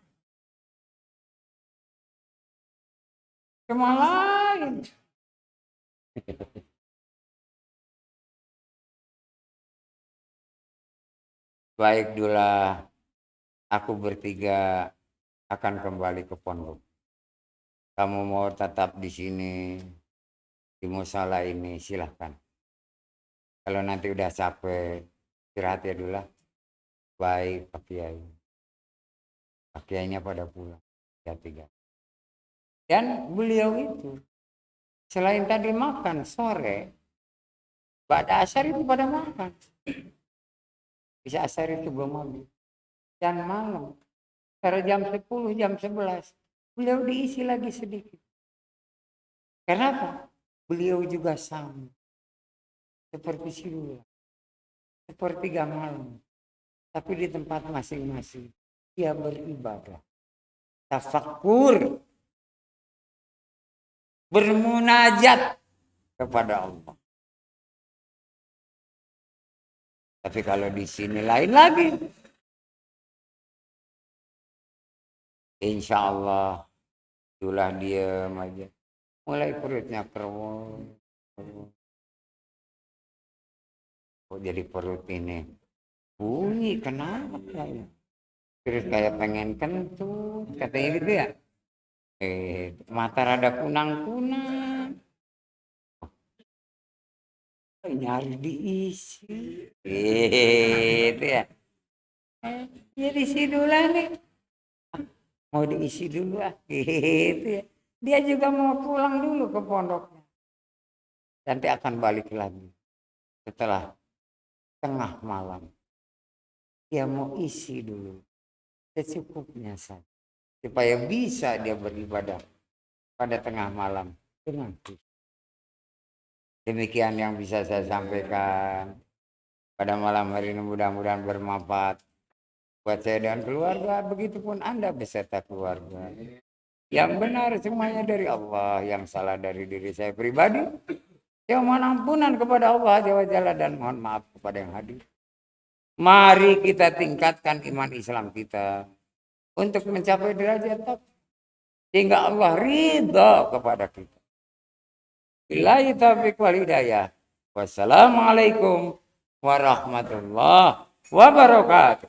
Cuma lain. Baik Dula, aku bertiga akan kembali ke pondok. Kamu mau tetap di sini, di musala ini, silahkan. Kalau nanti udah capek, istirahat ya dulu lah. Baik Pak Kiai. Pak Kiainya pada pulang. Ya tiga. Dan beliau itu, selain tadi makan sore, pada asar itu pada makan. Bisa asar itu belum habis. Dan malam, karena jam 10, jam 11, beliau diisi lagi sedikit. Kenapa? Beliau juga sama. Seperti si dulu. Sepertiga malam. Tapi di tempat masing-masing. Dia beribadah. Tafakur. Bermunajat kepada Allah. Tapi kalau di sini lain lagi. Insya Allah. Itulah diam aja. Mulai perutnya keruh. Kok jadi perut ini bunyi, kenapa ya? Terus kayak pengen kentut, katanya gitu ya. Mata rada kunang-kunang. Nyari diisi. Itu ya. Ya diisi dulu nih. Mau diisi dulu ah. Gitu ya. Dia juga mau pulang dulu ke pondoknya. Nanti akan balik lagi. Setelah tengah malam. Dia mau isi dulu. Secukupnya saja. Supaya bisa dia beribadah pada tengah malam dengan khusyuk. Demikian yang bisa saya sampaikan pada malam hari ini, mudah-mudahan bermanfaat buat saya dan keluarga, begitupun Anda beserta keluarga. Yang benar semuanya dari Allah, yang salah dari diri saya pribadi. Saya mohon ampunan kepada Allah Azza wa Jalla dan mohon maaf kepada yang hadir. Mari kita tingkatkan iman Islam kita untuk mencapai derajat top, sehingga Allah ridha kepada kita. Billahi taufiq wal hidayah. Wassalamualaikum warahmatullahi wabarakatuh.